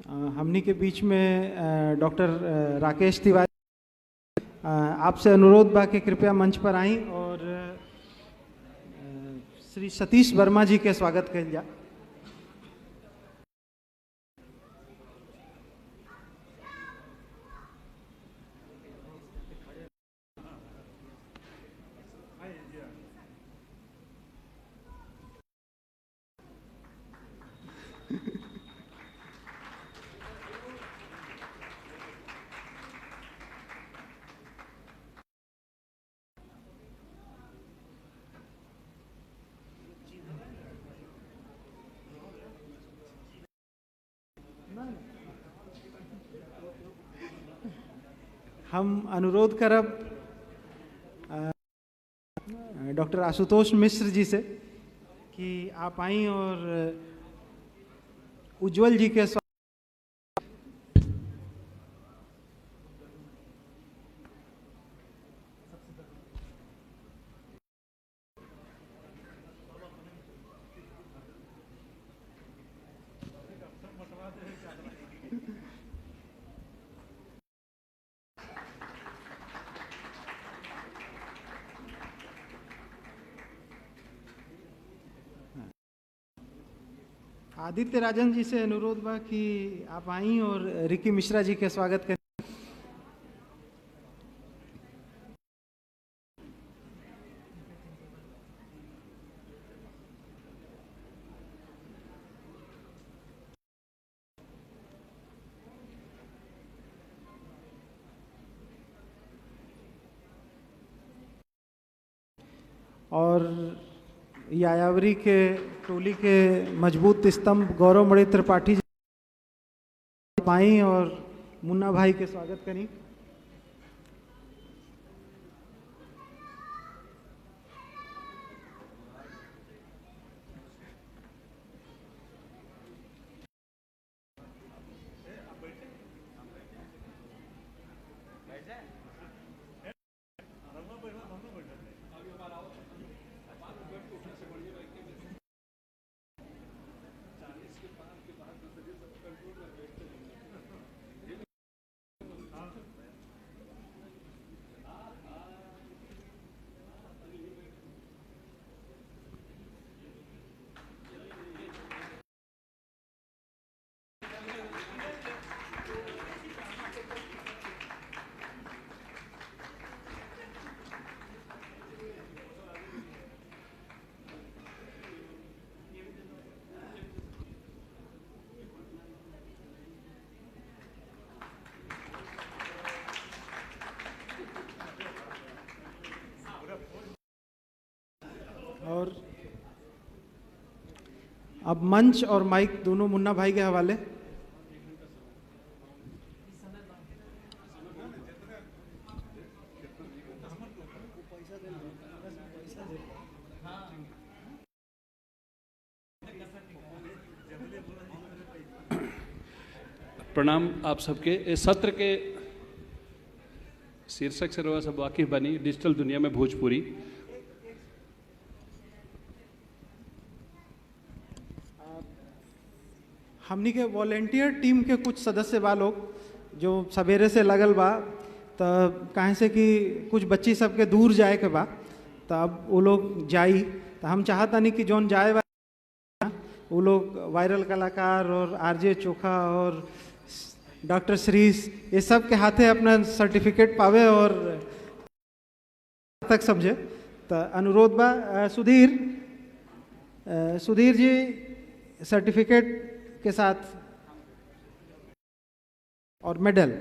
हमनी के बीच में डॉक्टर राकेश तिवारी, आपसे अनुरोध बा कि कृपया मंच पर आई और श्री सतीश वर्मा जी के स्वागत कइल जा। हम अनुरोध करब डॉक्टर आशुतोष मिश्र जी से कि आप आई और उज्जवल जी के आदित्य राजन जी से अनुरोध बा कि आप आई और रिकी मिश्रा जी के स्वागत करें। और यायावरी के टोली के मजबूत स्तंभ गौरवमणि त्रिपाठी जी आई और मुन्ना भाई के स्वागत करें। और अब मंच और माइक दोनों मुन्ना भाई के हवाले। प्रणाम आप सबके। इस सत्र के शीर्षक से रवा सब वाकिफ बनी, डिजिटल दुनिया में भोजपुरी। हमनी के वॉलेंटियर टीम के कुछ सदस्य बा लोग जो सवेरे से लगल बा, तो कहें से कि कुछ बच्ची सबके दूर जाए के बा, तो अब वो लोग जाई, तो हम चाहता नहीं कि जौन जाए बा वो लोग वायरल कलाकार और आरजे चोखा और डॉक्टर श्रीस ये सब के हाथे अपना सर्टिफिकेट पावे और तक समझे। तो अनुरोध बा सुधीर जी सर्टिफिकेट के साथ और मेडल।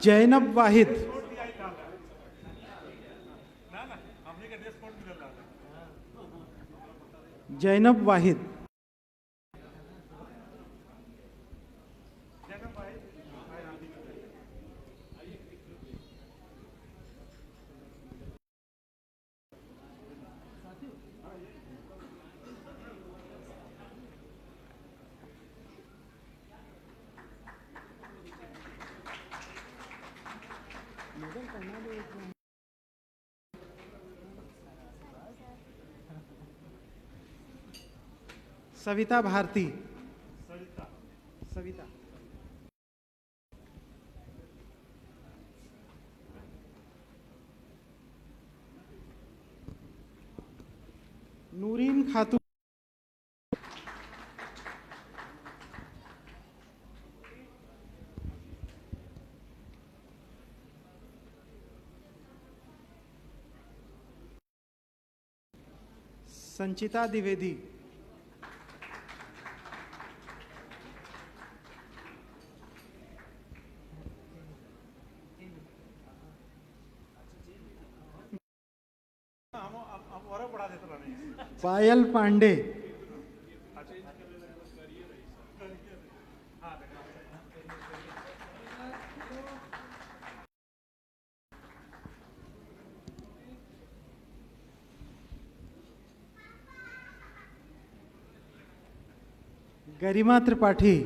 जैनब वाहिद, जैनब वाहिद, सविता भारती, सविता, नूरीन खातून, संचिता द्विवेदी, पायल पांडे, गरिमा त्रिपाठी,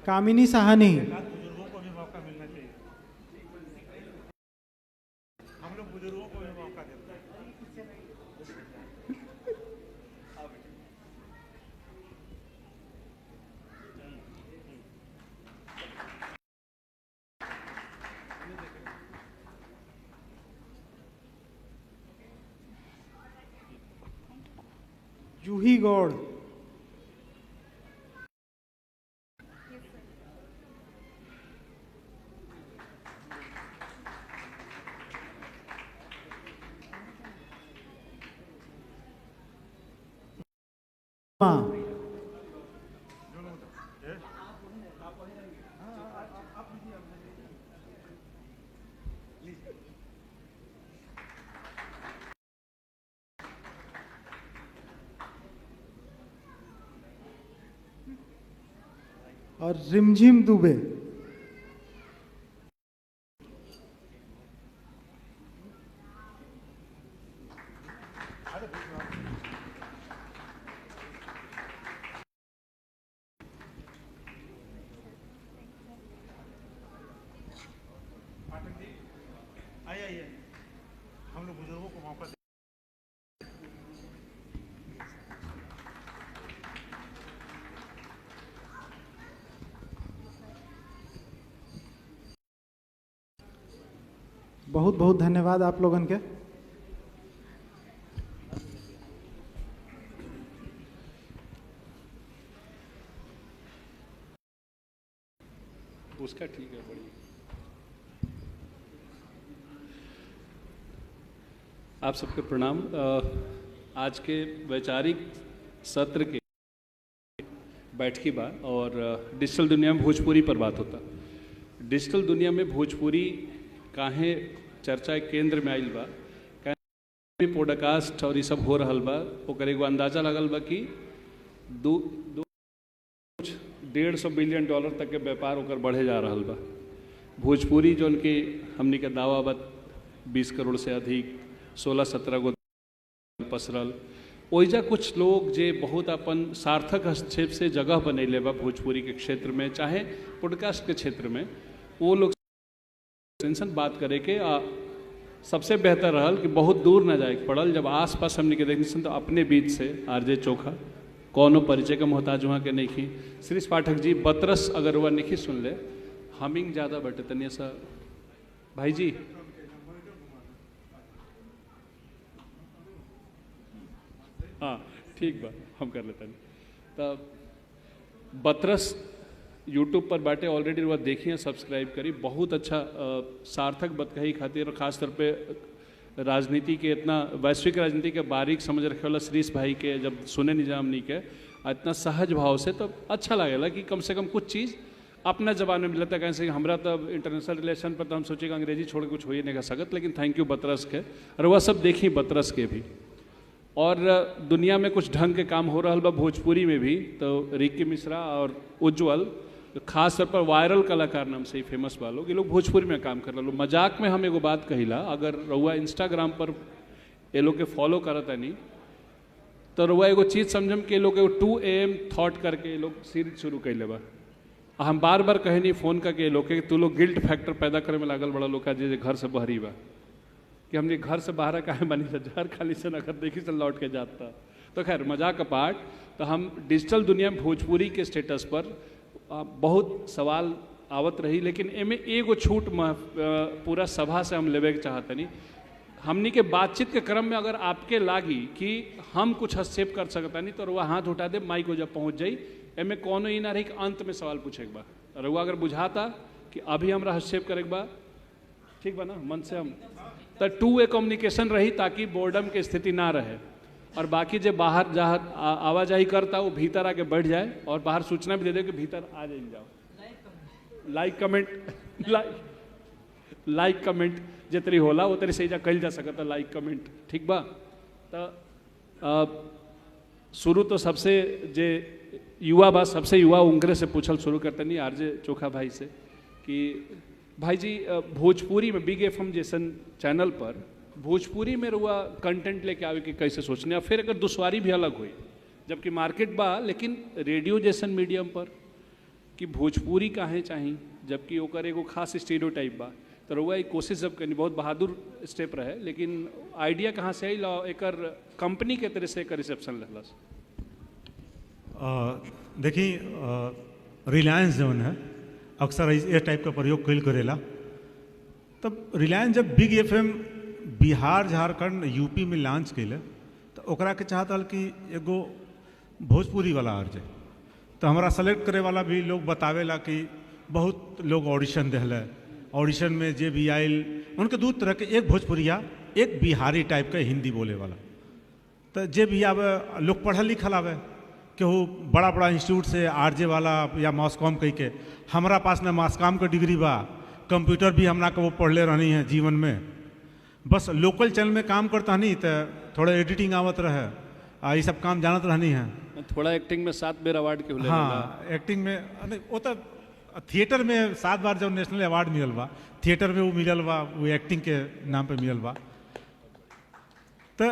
कामिनी साहनी, बुजुर्गों को भी मौका मिलना चाहिए। हम लोग बुजुर्गों को भी मौका देते हैं। जूही गौड़, और रिमझिम दुबे। आइए हम लोग बुजुर्गों को मौका दें। बहुत बहुत धन्यवाद आप लोगन के। उसका ठीक है, बढ़िया। आप सबके प्रणाम। आज के वैचारिक सत्र के बैठकी बा और डिजिटल दुनिया में भोजपुरी पर बात होता। डिजिटल दुनिया में भोजपुरी काहे चर्चा के केंद्र में आइल बा, काहे पॉडकास्ट और ये सब हो रहल बा, ओकर एगो अंदाजा लगल बा कि 150 बिलियन डॉलर तक के व्यापार ओकर बढ़े जा रहल बा। भोजपुरी जो उनके हमनी के दावा बा 20 करोड़ से अधिक, 16-17 गो पसरल। ओइजा कुछ लोग जे बहुत अपन सार्थक हस्तक्षेप से जगह बनैले बा भोजपुरी के क्षेत्र में, चाहे पॉडकास्ट के क्षेत्र में, वो लोग टेंशन बात करे के सबसे बेहतर रहल कि बहुत दूर ना जाए पड़ल। जब आसपास हमने के देखनी तो अपने बीच से आरजे चोखा कौनो परिचय का मोहताज वहाँ के नहीं खी। श्री पाठक जी बतरस अगर वह नहीं सुन ले, हमिंग ज़्यादा बटे तनिया सा भाई जी। हाँ ठीक बा, हम कर लेते हैं। तब बतरस यूट्यूब पर बाटे ऑलरेडी वह देखी है, सब्सक्राइब करी। बहुत अच्छा सार्थक बात कही खातिर, खास तौर पे राजनीति के इतना वैश्विक राजनीति के बारीक समझ रखे वाला श्रीष भाई के जब सुने निजामनी के इतना सहज भाव से, तो अच्छा लगेला कि कम से कम कुछ चीज़ अपना जबान में मिलता। कैसे हमरा तब इंटरनेशनल रिलेशन पर तो हम सोचे कि अंग्रेजी छोड़ के कुछ हो ही नहीं कर सकत, लेकिन थैंक यू बतरस के, और वह सब देखी बतरस के भी। और दुनिया में कुछ ढंग के काम हो रहा बा भोजपुरी में भी, तो रिक्की मिश्रा और उज्जवल खास तौर पर वायरल कलाकार नाम से ही फेमस बा लोग, ये लोग भोजपुरी में काम कर लो। मजाक में हम एगो बात कहिला, अगर रउआ इंस्टाग्राम पर ये लोग के फॉलो करता नहीं तो रउआ एगो चीज़ समझम कि ये लोग एगो 2 AM थॉट करके ये लोग सीरीज शुरू कैले बा। हम बार बार कहे नहीं फ़ोन करके ये लोग के तू लोग गिल्ट फैक्टर पैदा करे में लागल बड़ा लोग का जे घर से बहरी बा, कि हमने घर से बाहर काहे बनी से जहर खाली से नगर देखी से लौट के जाता। तो खैर मजाक अपार्ट, तो हम डिजिटल दुनिया में भोजपुरी के स्टेटस पर बहुत सवाल आवत रही, लेकिन एमे एगो छूट पूरा सभा से हम लेवे के चाहते नहीं। हमनी के बातचीत के क्रम में अगर आपके लागी कि हम कुछ हस्तक्षेप कर सकता नहीं, तो रुआ हाथ उठा दे, माइक हो जब पहुँच जाई। एमे कोनो ही ना रही कि अंत में सवाल पूछे के बा, रुआ अगर बुझाता कि अभी हमरा हस्तक्षेप करे के बा, ठीक बा ना, मन से हम तो 2 वे कम्युनिकेशन रही, ताकि बोर्डम की स्थिति ना रहे। और बाकी जो बाहर जहाँ आवाजाही करता वो भीतर आके बैठ जाए, और बाहर सूचना भी दे दे कि भीतर आ जाए जाओ। लाइक कमेंट जितनी होला वो तरी सही जा कल जा सकता लाइक कमेंट, ठीक बा। तो शुरू तो सबसे जे युवा बा, सबसे युवा उंगरे से पूछल शुरू करते नहीं आरजे चोखा भाई से कि भाई जी भोजपुरी में बिग FM जैसन चैनल पर भोजपुरी में रुआ कंटेंट लेके आवे कि कैसे सोचने, और फिर अगर दुश्वारी भी अलग हुई, जबकि मार्केट बा, लेकिन रेडियो जैसन मीडियम पर कि भोजपुरी काहे चाहिए, जबकि ओकर एगो खास स्टीरियोटाइप बा। तो रुआ एक कोशिश जब करनी, बहुत बहादुर स्टेप रहे, लेकिन आइडिया कहाँ से आई, एकर कंपनी के तरह से एक रिसेप्शन लेलस? देखिए रिलायंस जौन है अक्सर इस टाइप का प्रयोग कल करेला। तब रिलायंस जब big FM Bihar Jharkhand UP में लॉन्च कैले, तो ओकरा के चाहता कि एगो भोजपुरी वाला आ जाए। तो हमारा सेलेक्ट करे वाला भी लोग बतावेला कि बहुत लोग ऑडिशन दिले, ऑडिशन में जे भी आयल उनके 2 तरह के, एक भोजपुरिया एक बिहारी टाइप का हिंदी बोले वाला। तो जे भी आवे लोग पढ़ल लिखल आवे, केहू बड़ा बड़ा इंस्टीट्यूट से RJ वाला या मासकॉम कह के, हमारा पास में मासकॉम का डिग्री बा, कंप्यूटर भी हमरा के वो पढ़ले रहनी है जीवन में, बस लोकल चैनल में काम करता नहीं, तो थोड़ा एडिटिंग आवत रहे, ये सब काम जानत रहनी है। थोड़ा एक्टिंग में 7 बार अवार्ड के हुए। हाँ, एक्टिंग में वो तो थिएटर में 7 बार जब नेशनल अवार्ड मिलल बा, थिएटर में वो मिलल बा, वो एक्टिंग के नाम पे मिलल बा। तो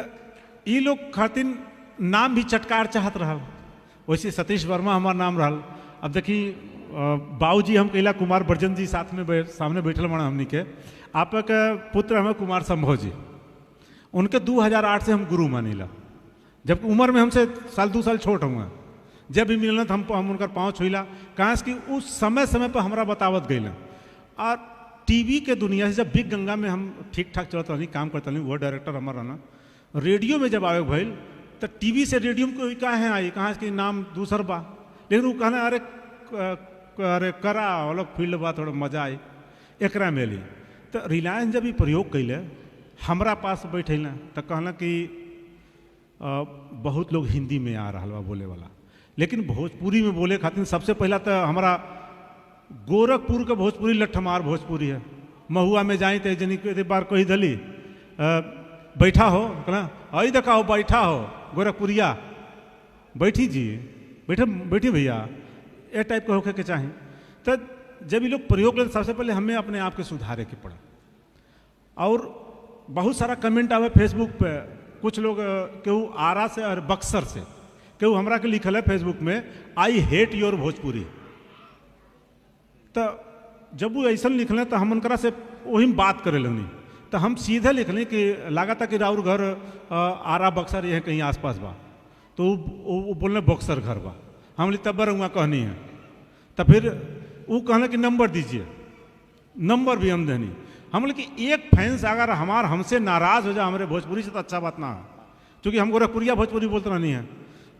ये लोग खातिर नाम भी चटकार चाहत रहा, वैसे सतीश वर्मा हमार नाम रहा। अब देखी बाबूजी हम कैला कुमार बर्जन जी साथ में सामने बैठल बना हमनी के, आप के पुत्र हमें कुमार संभव जी, उनके 2008 से हम गुरु मानीला, जबकि उम्र में हमसे 2 साल छोट हुआ। जब भी मिलना तो हम उनकर पाँव छुईला, कहाँ कि उस समय समय पर हमारा बतावत गई। और टीवी के दुनिया से जब बिग गंगा में हम ठीक ठाक चलत रही, काम करते रही, वो डायरेक्टर हमारा ना, रेडियो में जब आवे भइल तो टीवी से रेडियो में कोई कहाँ आई, कहाँ कि नाम दूसर बा, लेकिन वो कहना अरे करा अलग फील्ड बा, थोड़ा मजा आई एकरा में ली। तो रिलायंस जब ये प्रयोग कैले हमरा पास बैठे तो कहना कि बहुत लोग हिंदी में आ रहा बा बोले वाला, लेकिन भोजपुरी में बोले खातिर सबसे पहला तो हमारा गोरखपुर का भोजपुरी लट्ठमार भोजपुरी है। महुआ में जाए तो जनी एक बार कही दली बैठा हो, कहना आई देखा हो बैठा हो गोरखपुरिया, बैठी जी बैठी भैया, ये टाइप का होके के चाहे। तो जब ये लोग प्रयोग करें सबसे पहले हमें अपने आप के सुधारे के पड़ा। और बहुत सारा कमेंट आवे फेसबुक पे, कुछ लोग केहू आरा से और बक्सर से, केहू हमरा के लिखल है फेसबुक में आई हेट योर भोजपुरी। तो जब वो ऐसा लिखल तो हम उनकरा से वही बात करे लगनी, तो हम सीधे लिखली कि लागता कि राउर घर आरा बक्सर यह कहीं आसपास बा, तो वो बोलने बक्सर घर बा, हम ली तब रहुआ कहनी है। तो फिर वो कहना कि नंबर दीजिए, नंबर भी हम देनी। हम बोले कि एक फैंस अगर हमसे नाराज़ हो जाए हमारे भोजपुरी से तो अच्छा बात ना है, क्योंकि हम गोरखपुरिया भोजपुरी बोलते रहनी है।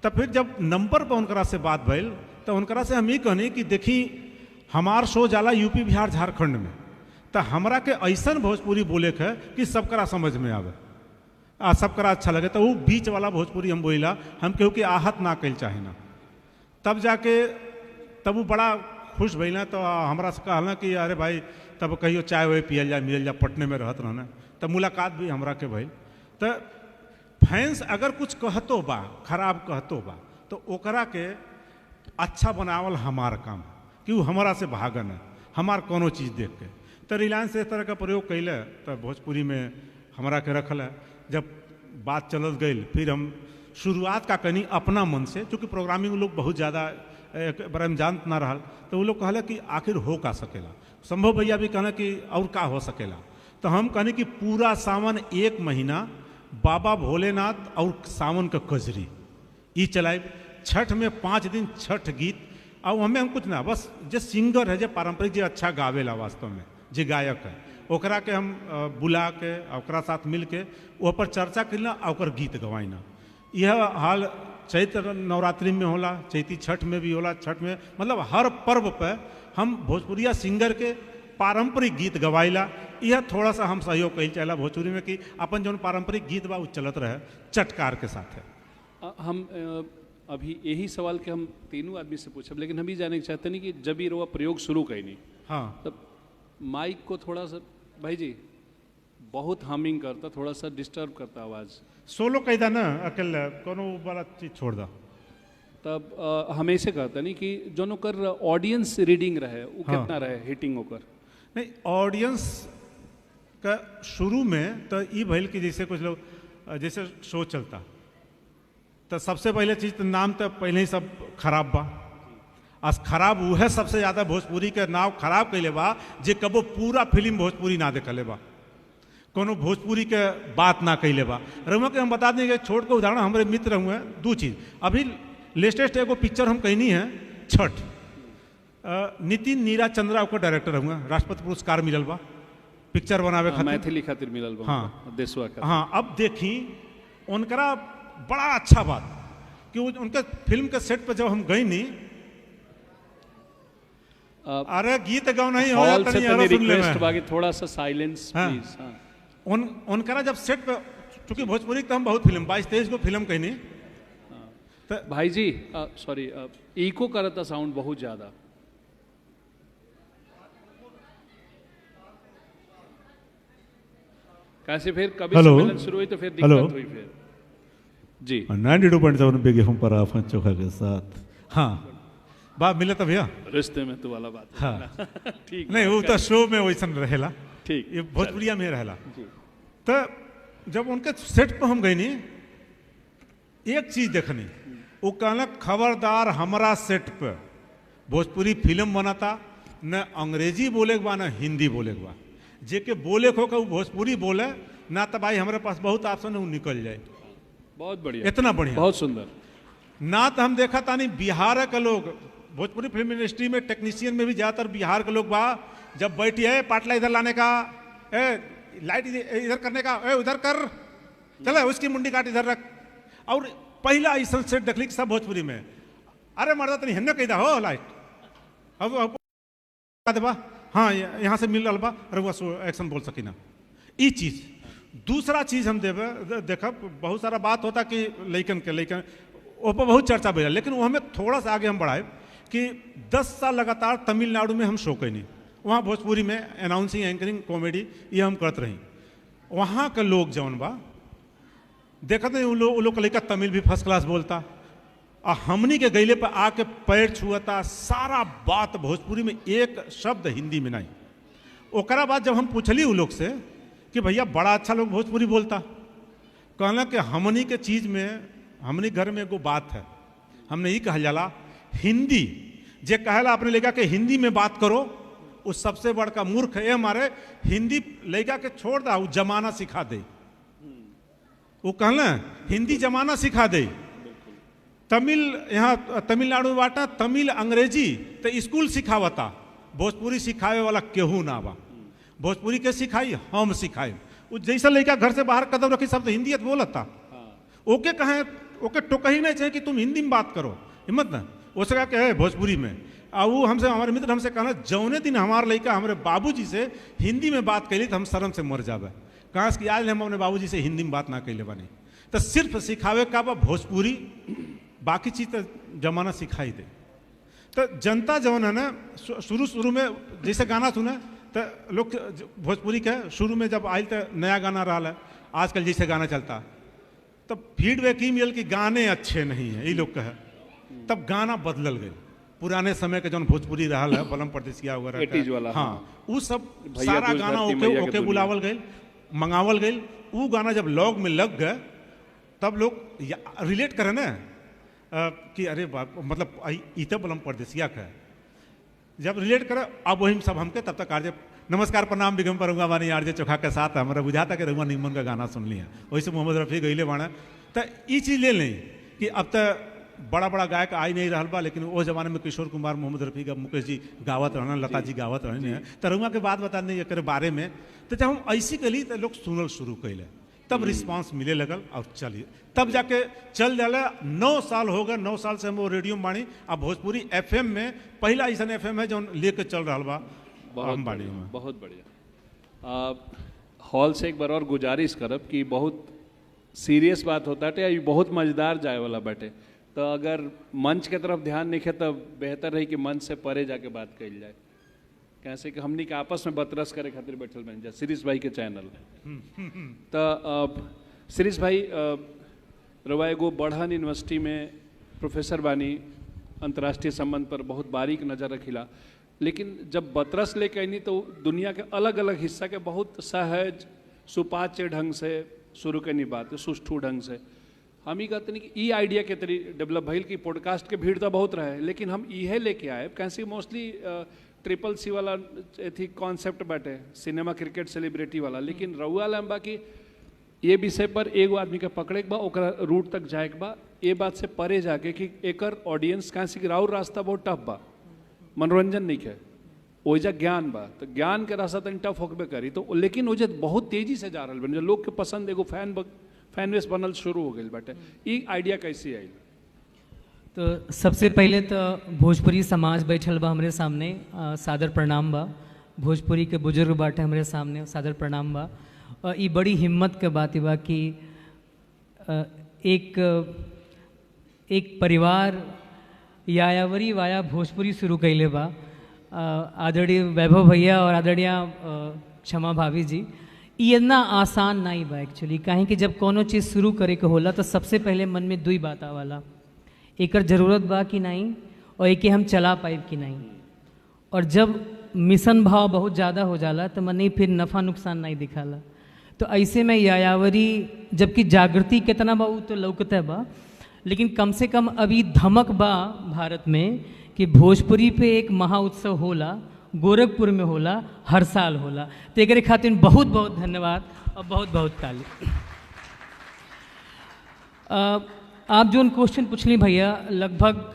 तब फिर जब नंबर पर उनकरा से बात भइल तो उनकरा से हम ये कहनी कि देखी हमार शो जाला यूपी बिहार झारखंड में, तो हमरा के ऐसन भोजपुरी बोले के कि सबकरा समझ में आवे आ सबकरा अच्छा लगे, तो वो बीच वाला भोजपुरी हम बोला, हम केहू के आहत ना कल चाहे ना। तब जाके तब वो बड़ा खुश भैल, तो हमरा से कहला कि अरे भाई तब कहियो चाय वाय पियल जाए, मिल जाए, पटने में रहत रहना, तब मुलाकात भी हमरा के भइल। तो फैंस अगर कुछ कहतो बा, खराब कहतो बा, तो ओकरा के अच्छा बनावल हमार काम, कि वो हमारा से भागन है, हमार कोनो चीज़ देख के। तो रिलायंस इस तरह का प्रयोग कैले, तो भोजपुरी में हमरा के रखल है। जब बात चलत गई, फिर हम शुरुआत का कनी अपना मन से, चूँकि प्रोग्रामिंग लोग बहुत ज़्यादा बारे में जानत ना रहा, तो वो लोग कहले कि आखिर हो का सकेला। संभव भैया भी कहना कि और का हो सकेला, तो हम कहने कि पूरा सावन 1 महीना बाबा भोलेनाथ और सावन का कजरी ये चलाए। छठ में 5 दिन छठ गीत, और हमें हम कुछ ना, बस जो सिंगर है, जो पारंपरिक, जो अच्छा गावेला वास्तव में, जो गायक है, ओकरा के हम बुला के ओकरा साथ मिल के वह पर चर्चा करना और गीत गवाइना। यह हाल चैत्र नवरात्रि में होला, चैती छठ में भी होला। छठ में मतलब हर पर्व पे हम भोजपुरिया सिंगर के पारंपरिक गीत गवाइला। यह थोड़ा सा हम सहयोग कही चाहेला भोजपुरी में कि अपन जो पारंपरिक गीत बा वो चलत रहे चटकार के साथ है। हम अभी यही सवाल के हम तीनों आदमी से पूछब, लेकिन हम भी जाने के चाहते नहीं कि जब ये रोआ प्रयोग शुरू कहीं, हाँ, तब माइक को थोड़ा सा भाई जी बहुत हमिंग करता, थोड़ा सा डिस्टर्ब करता आवाज़। सोलो कैदा ना अकेले कोनो बड़ा चीज छोड़ दा। तब हमेशा कहता नहीं कि जो ओकर ऑडियंस रीडिंग रहे वो हाँ। कितना रहे हिटिंग होकर। नहीं, ऑडियंस का शुरू में तो ये भइल कि जैसे कुछ लोग जैसे शो चलता, तो सबसे पहले चीज तो नाम तो पहले ही सब खराब बा। आज खराब वो है, सबसे ज़्यादा भोजपुरी के नाव खराब कैले बा जे कबो पूरा फिल्म भोजपुरी ना देखले बा, कोनो भोजपुरी के बात ना कैले बा। रहुआ के हम बता देंगे, छोड़ के उदाहरण हमारे मित्र हुए 2 चीज़। अभी लेटेस्ट एगो पिक्चर हम कहनी है छठ, नितिन नीरा चंद्रा को डायरेक्टर हुआ, राष्ट्रपति पुरस्कार मिलल बा पिक्चर बनावे खातिर, मैथिली खातिर मिलल बा। हाँ। देशवा का। हाँ, अब देखी उनकरा बड़ा अच्छा बात कि उनके फिल्म के सेट पे जब हम गई नहीं, अरे गीत गाओ नहीं हो हॉल से तनी तनी अरो सुन ले रिक्वेस्ट मैं। बाकी थोड़ा सा साइलेंस हाँ। प्लीज। हाँ। उनकरा जब सेट पे, चूंकि भोजपुरी के तो हम बहुत फिल्म 22-23 को फिल्म कहनी, तो भाई जी सॉरी, इको करता साउंड बहुत ज्यादा। कैसे फिर कभी हेलो। सम्मेलन शुरू हुई तो फिर हेलो। दिक्कत हुई फिर जी। 92.7 पे गेहूं पर आफन चोखा के साथ। हाँ, बात मिले तो भैया। रिश्ते में तो वाला बात है। हाँ। ठीक नहीं, वो तो शो में वैसन रहेला, ठीक। ये भोजपुरिया में रहेला। जी। तो जब उनके सेट पे हम गई नी, एक चीज देखनी, वो कहला खबरदार हमारा सेट पे भोजपुरी फिल्म बनाता, न अंग्रेजी बोले के बा न हिंदी बोले के बा। जे के बोले को वो भोजपुरी बोले ना, तो भाई हमारे पास बहुत ऑप्शन है, वो निकल जाए। बहुत बढ़िया, इतना बढ़िया, बहुत सुंदर। ना तो हम देखा तानी बिहार के लोग भोजपुरी फिल्म इंडस्ट्री में टेक्नीशियन में भी ज़्यादातर बिहार के लोग बा, जब बैठिए पाटला इधर लाने का, लाइट इधर करने का, उधर कर, चले उसकी मुंडी काट इधर रख। और पहला ऐसा सेट देखली सब भोजपुरी में, अरे मर्दा तनी हेन्ने कही दा हो लाइट, अब देबा, हाँ यहाँ से मिल रहा बा, अरे वो एक्शन बोल सकी ना। ये चीज़। दूसरा चीज़ हम देखा बहुत सारा बात होता कि लैकन वो पर बहुत चर्चा भेजा, लेकिन वो हमें थोड़ा सा आगे हम बढ़ाए कि 10 साल लगातार तमिलनाडु में हम शो कैनी, वहाँ भोजपुरी में अनाउंसिंग, एंकरिंग, कॉमेडी ये हम करते रही। वहाँ के लोग जौन बा देखते नहीं, वो लोग का लड़का तमिल भी फर्स्ट क्लास बोलता, और हमनी के गैले पर आके पैर छुअता, सारा बात भोजपुरी में, एक शब्द हिंदी में नहीं। ओकरा बाद जब हम पूछली वो लोग से कि भैया बड़ा अच्छा लोग भोजपुरी बोलता, कहला कि हमनी के चीज़ में, हमनी घर में एगो बात है, हमने ये कहा जाला हिंदी, जे कहला अपने लड़का के हिंदी में बात करो, उस सबसे बड़का मूर्ख है हमारे। हिंदी लड़का के छोड़ दा, वो जमाना सिखा दे, वो कहला हिंदी जमाना सिखा दे। तमिल, यहाँ तमिलनाडु में बाटा तमिल अंग्रेजी तो स्कूल सिखावता, भोजपुरी सिखावे वाला केहू ना बा। भोजपुरी के सिखाई, हम सिखाए। वो जैसा लड़का घर से बाहर कदम रखी सब तो हिंदी बोलता, ओके कहे, ओके टोका ही नहीं चाहिए कि तुम हिंदी में बात करो, हिम्मत ना। उससे कहा कि भोजपुरी में और वो हमसे, हमारे मित्र हमसे कहना, जौने दिन हमारे लड़का हमारे बाबूजी से हिंदी में बात कैली तो हम शर्म से मर जाबे। कहाँ से कि आज हम अपने बाबूजी से हिंदी में बात ना कैले बानी। तो सिर्फ सिखावे का बा भोजपुरी, बाकी चीज़ तो जमाना सिखाई दे। तो जनता जौन है ना, शुरू में जैसे गाना सुने तो लोग भोजपुरी के शुरू में जब आयल तो नया गाना रहा है, आजकल जैसे गाना चलता तब फीडबैक ही मिल कि गाने अच्छे नहीं हैं, ये लोग कहे। तब गाना बदलल गए, पुराने समय के जौन भोजपुरी रहा है, बलम परदेसिया वगैरह, हाँ वो सब सारा गाना ओके बुलावल गए, मंगावल गए। वो गाना जब लॉग में लग गए तब लोग रिलेट करे ना कि अरे मतलब इतना बलम परदेसिया का जब रिलेट करे, अब वही सब हमके तब तक आरजे नमस्कार प्रणाम बिगम पर रंगा बानी आरजे चोखा के साथ हमारा बुझाता कि रंगा निमन का गाना सुन लिया। वैसे मोहम्मद रफ़ी गईले बाड़ा। तो ये चीज़ ले लें कि अब तो बड़ा बड़ा गायक आ ही नहीं रहा बा, लेकिन वो जमाने में किशोर कुमार, मोहम्मद रफ़ी का, मुकेश जी गावत रहना, लता जी गावत रहने। तो रंगा के बात बता दें एक बारे में। तो जब हम ऐसी कली तो लोग सुनल शुरू कैले, तब रिस्पांस मिले लगल और चलिए तब जाके चल जाला। 9 साल हो गए, 9 साल से हम वो रेडियो में बाणी। अब भोजपुरी FM में पहला ऐसा FM है जो लेके चल रहा बा हम बाड़ी में। बहुत बढ़िया। हॉल से एक बार और गुजारिश करब कि बहुत सीरियस बात होता है, ये बहुत मजेदार जाए वाला बैठे। तो अगर मंच के तरफ ध्यान नहीं है तो बेहतर रही कि मंच से परे जाके बात कही जाए, कैसे कि हमनी के आपस में बतरस करे खातिर बैठल बन जाए शिरीष भाई के चैनल। तो शिरीष भाई रवा एगो बढ़न यूनिवर्सिटी में प्रोफेसर बानी, अंतर्राष्ट्रीय संबंध पर बहुत बारीक नज़र रखिला, लेकिन जब बतरस लेके आईनी तो दुनिया के अलग अलग हिस्सा के बहुत सहज सुपाच्य ढंग से शुरू करनी बात, सुष्ठु ढंग से हम ही कहते नहीं कि ई आइडिया के तरी डेवलप भइल कि पॉडकास्ट के भीड़ तो बहुत रहे, लेकिन हम इहे लेके आए कैसे मोस्टली CCC वाला थी कॉन्सेप्ट बैठे, सिनेमा क्रिकेट सेलिब्रिटी वाला, लेकिन रउआ लंबा कि ये विषय पर एगो आदमी के पकड़े के बा, ओकरा रूट तक जाए के बा, ये बात से परे जाके कि एकर ऑडियंस कैसे कि राउर रास्ता बहुत टफ बा, मनोरंजन नहीं है, ओजा ज्ञान बा, तो ज्ञान के रास्ता तनी टफ होकबे करी। तो लेकिन ओजे बहुत तेजी से जा रहा बन, लोग के पसंद एगो फैन बेस बनल शुरू हो गई बाटे। ये आइडिया कैसे आई? तो सबसे पहले तो भोजपुरी समाज बैठल बा हमरे सामने, सादर प्रणाम बा। भोजपुरी के बुजुर्ग बाटे हमरे सामने, सादर प्रणाम बा। और ये बड़ी हिम्मत के बात बा कि एक परिवार यायावरी वाया भोजपुरी शुरू कैले बा। आदरणीय वैभव भैया और आदरणीय क्षमा भाभी जी, ये इतना आसान नहीं बा एक्चुअली। काहे कि जब कोनो चीज़ शुरू करे के होला तो सबसे पहले मन में 2 बात आवाला, एकर जरूरत बा कि नहीं और एक हम चला पाइब कि नहीं। और जब मिशन भाव बहुत ज़्यादा हो जाला तो मन फिर नफ़ा नुकसान नहीं दिखाला। तो ऐसे में यायावरी, जबकि जागृति कितना बा वो तो लौकता बा, लेकिन कम से कम अभी धमक बा भारत में कि भोजपुरी पे एक महा उत्सव होला, गोरखपुर में होला, हर साल होला। तो एक खातिर बहुत बहुत धन्यवाद और बहुत बहुत ताली। आप जो क्वेश्चन पूछली भैया, लगभग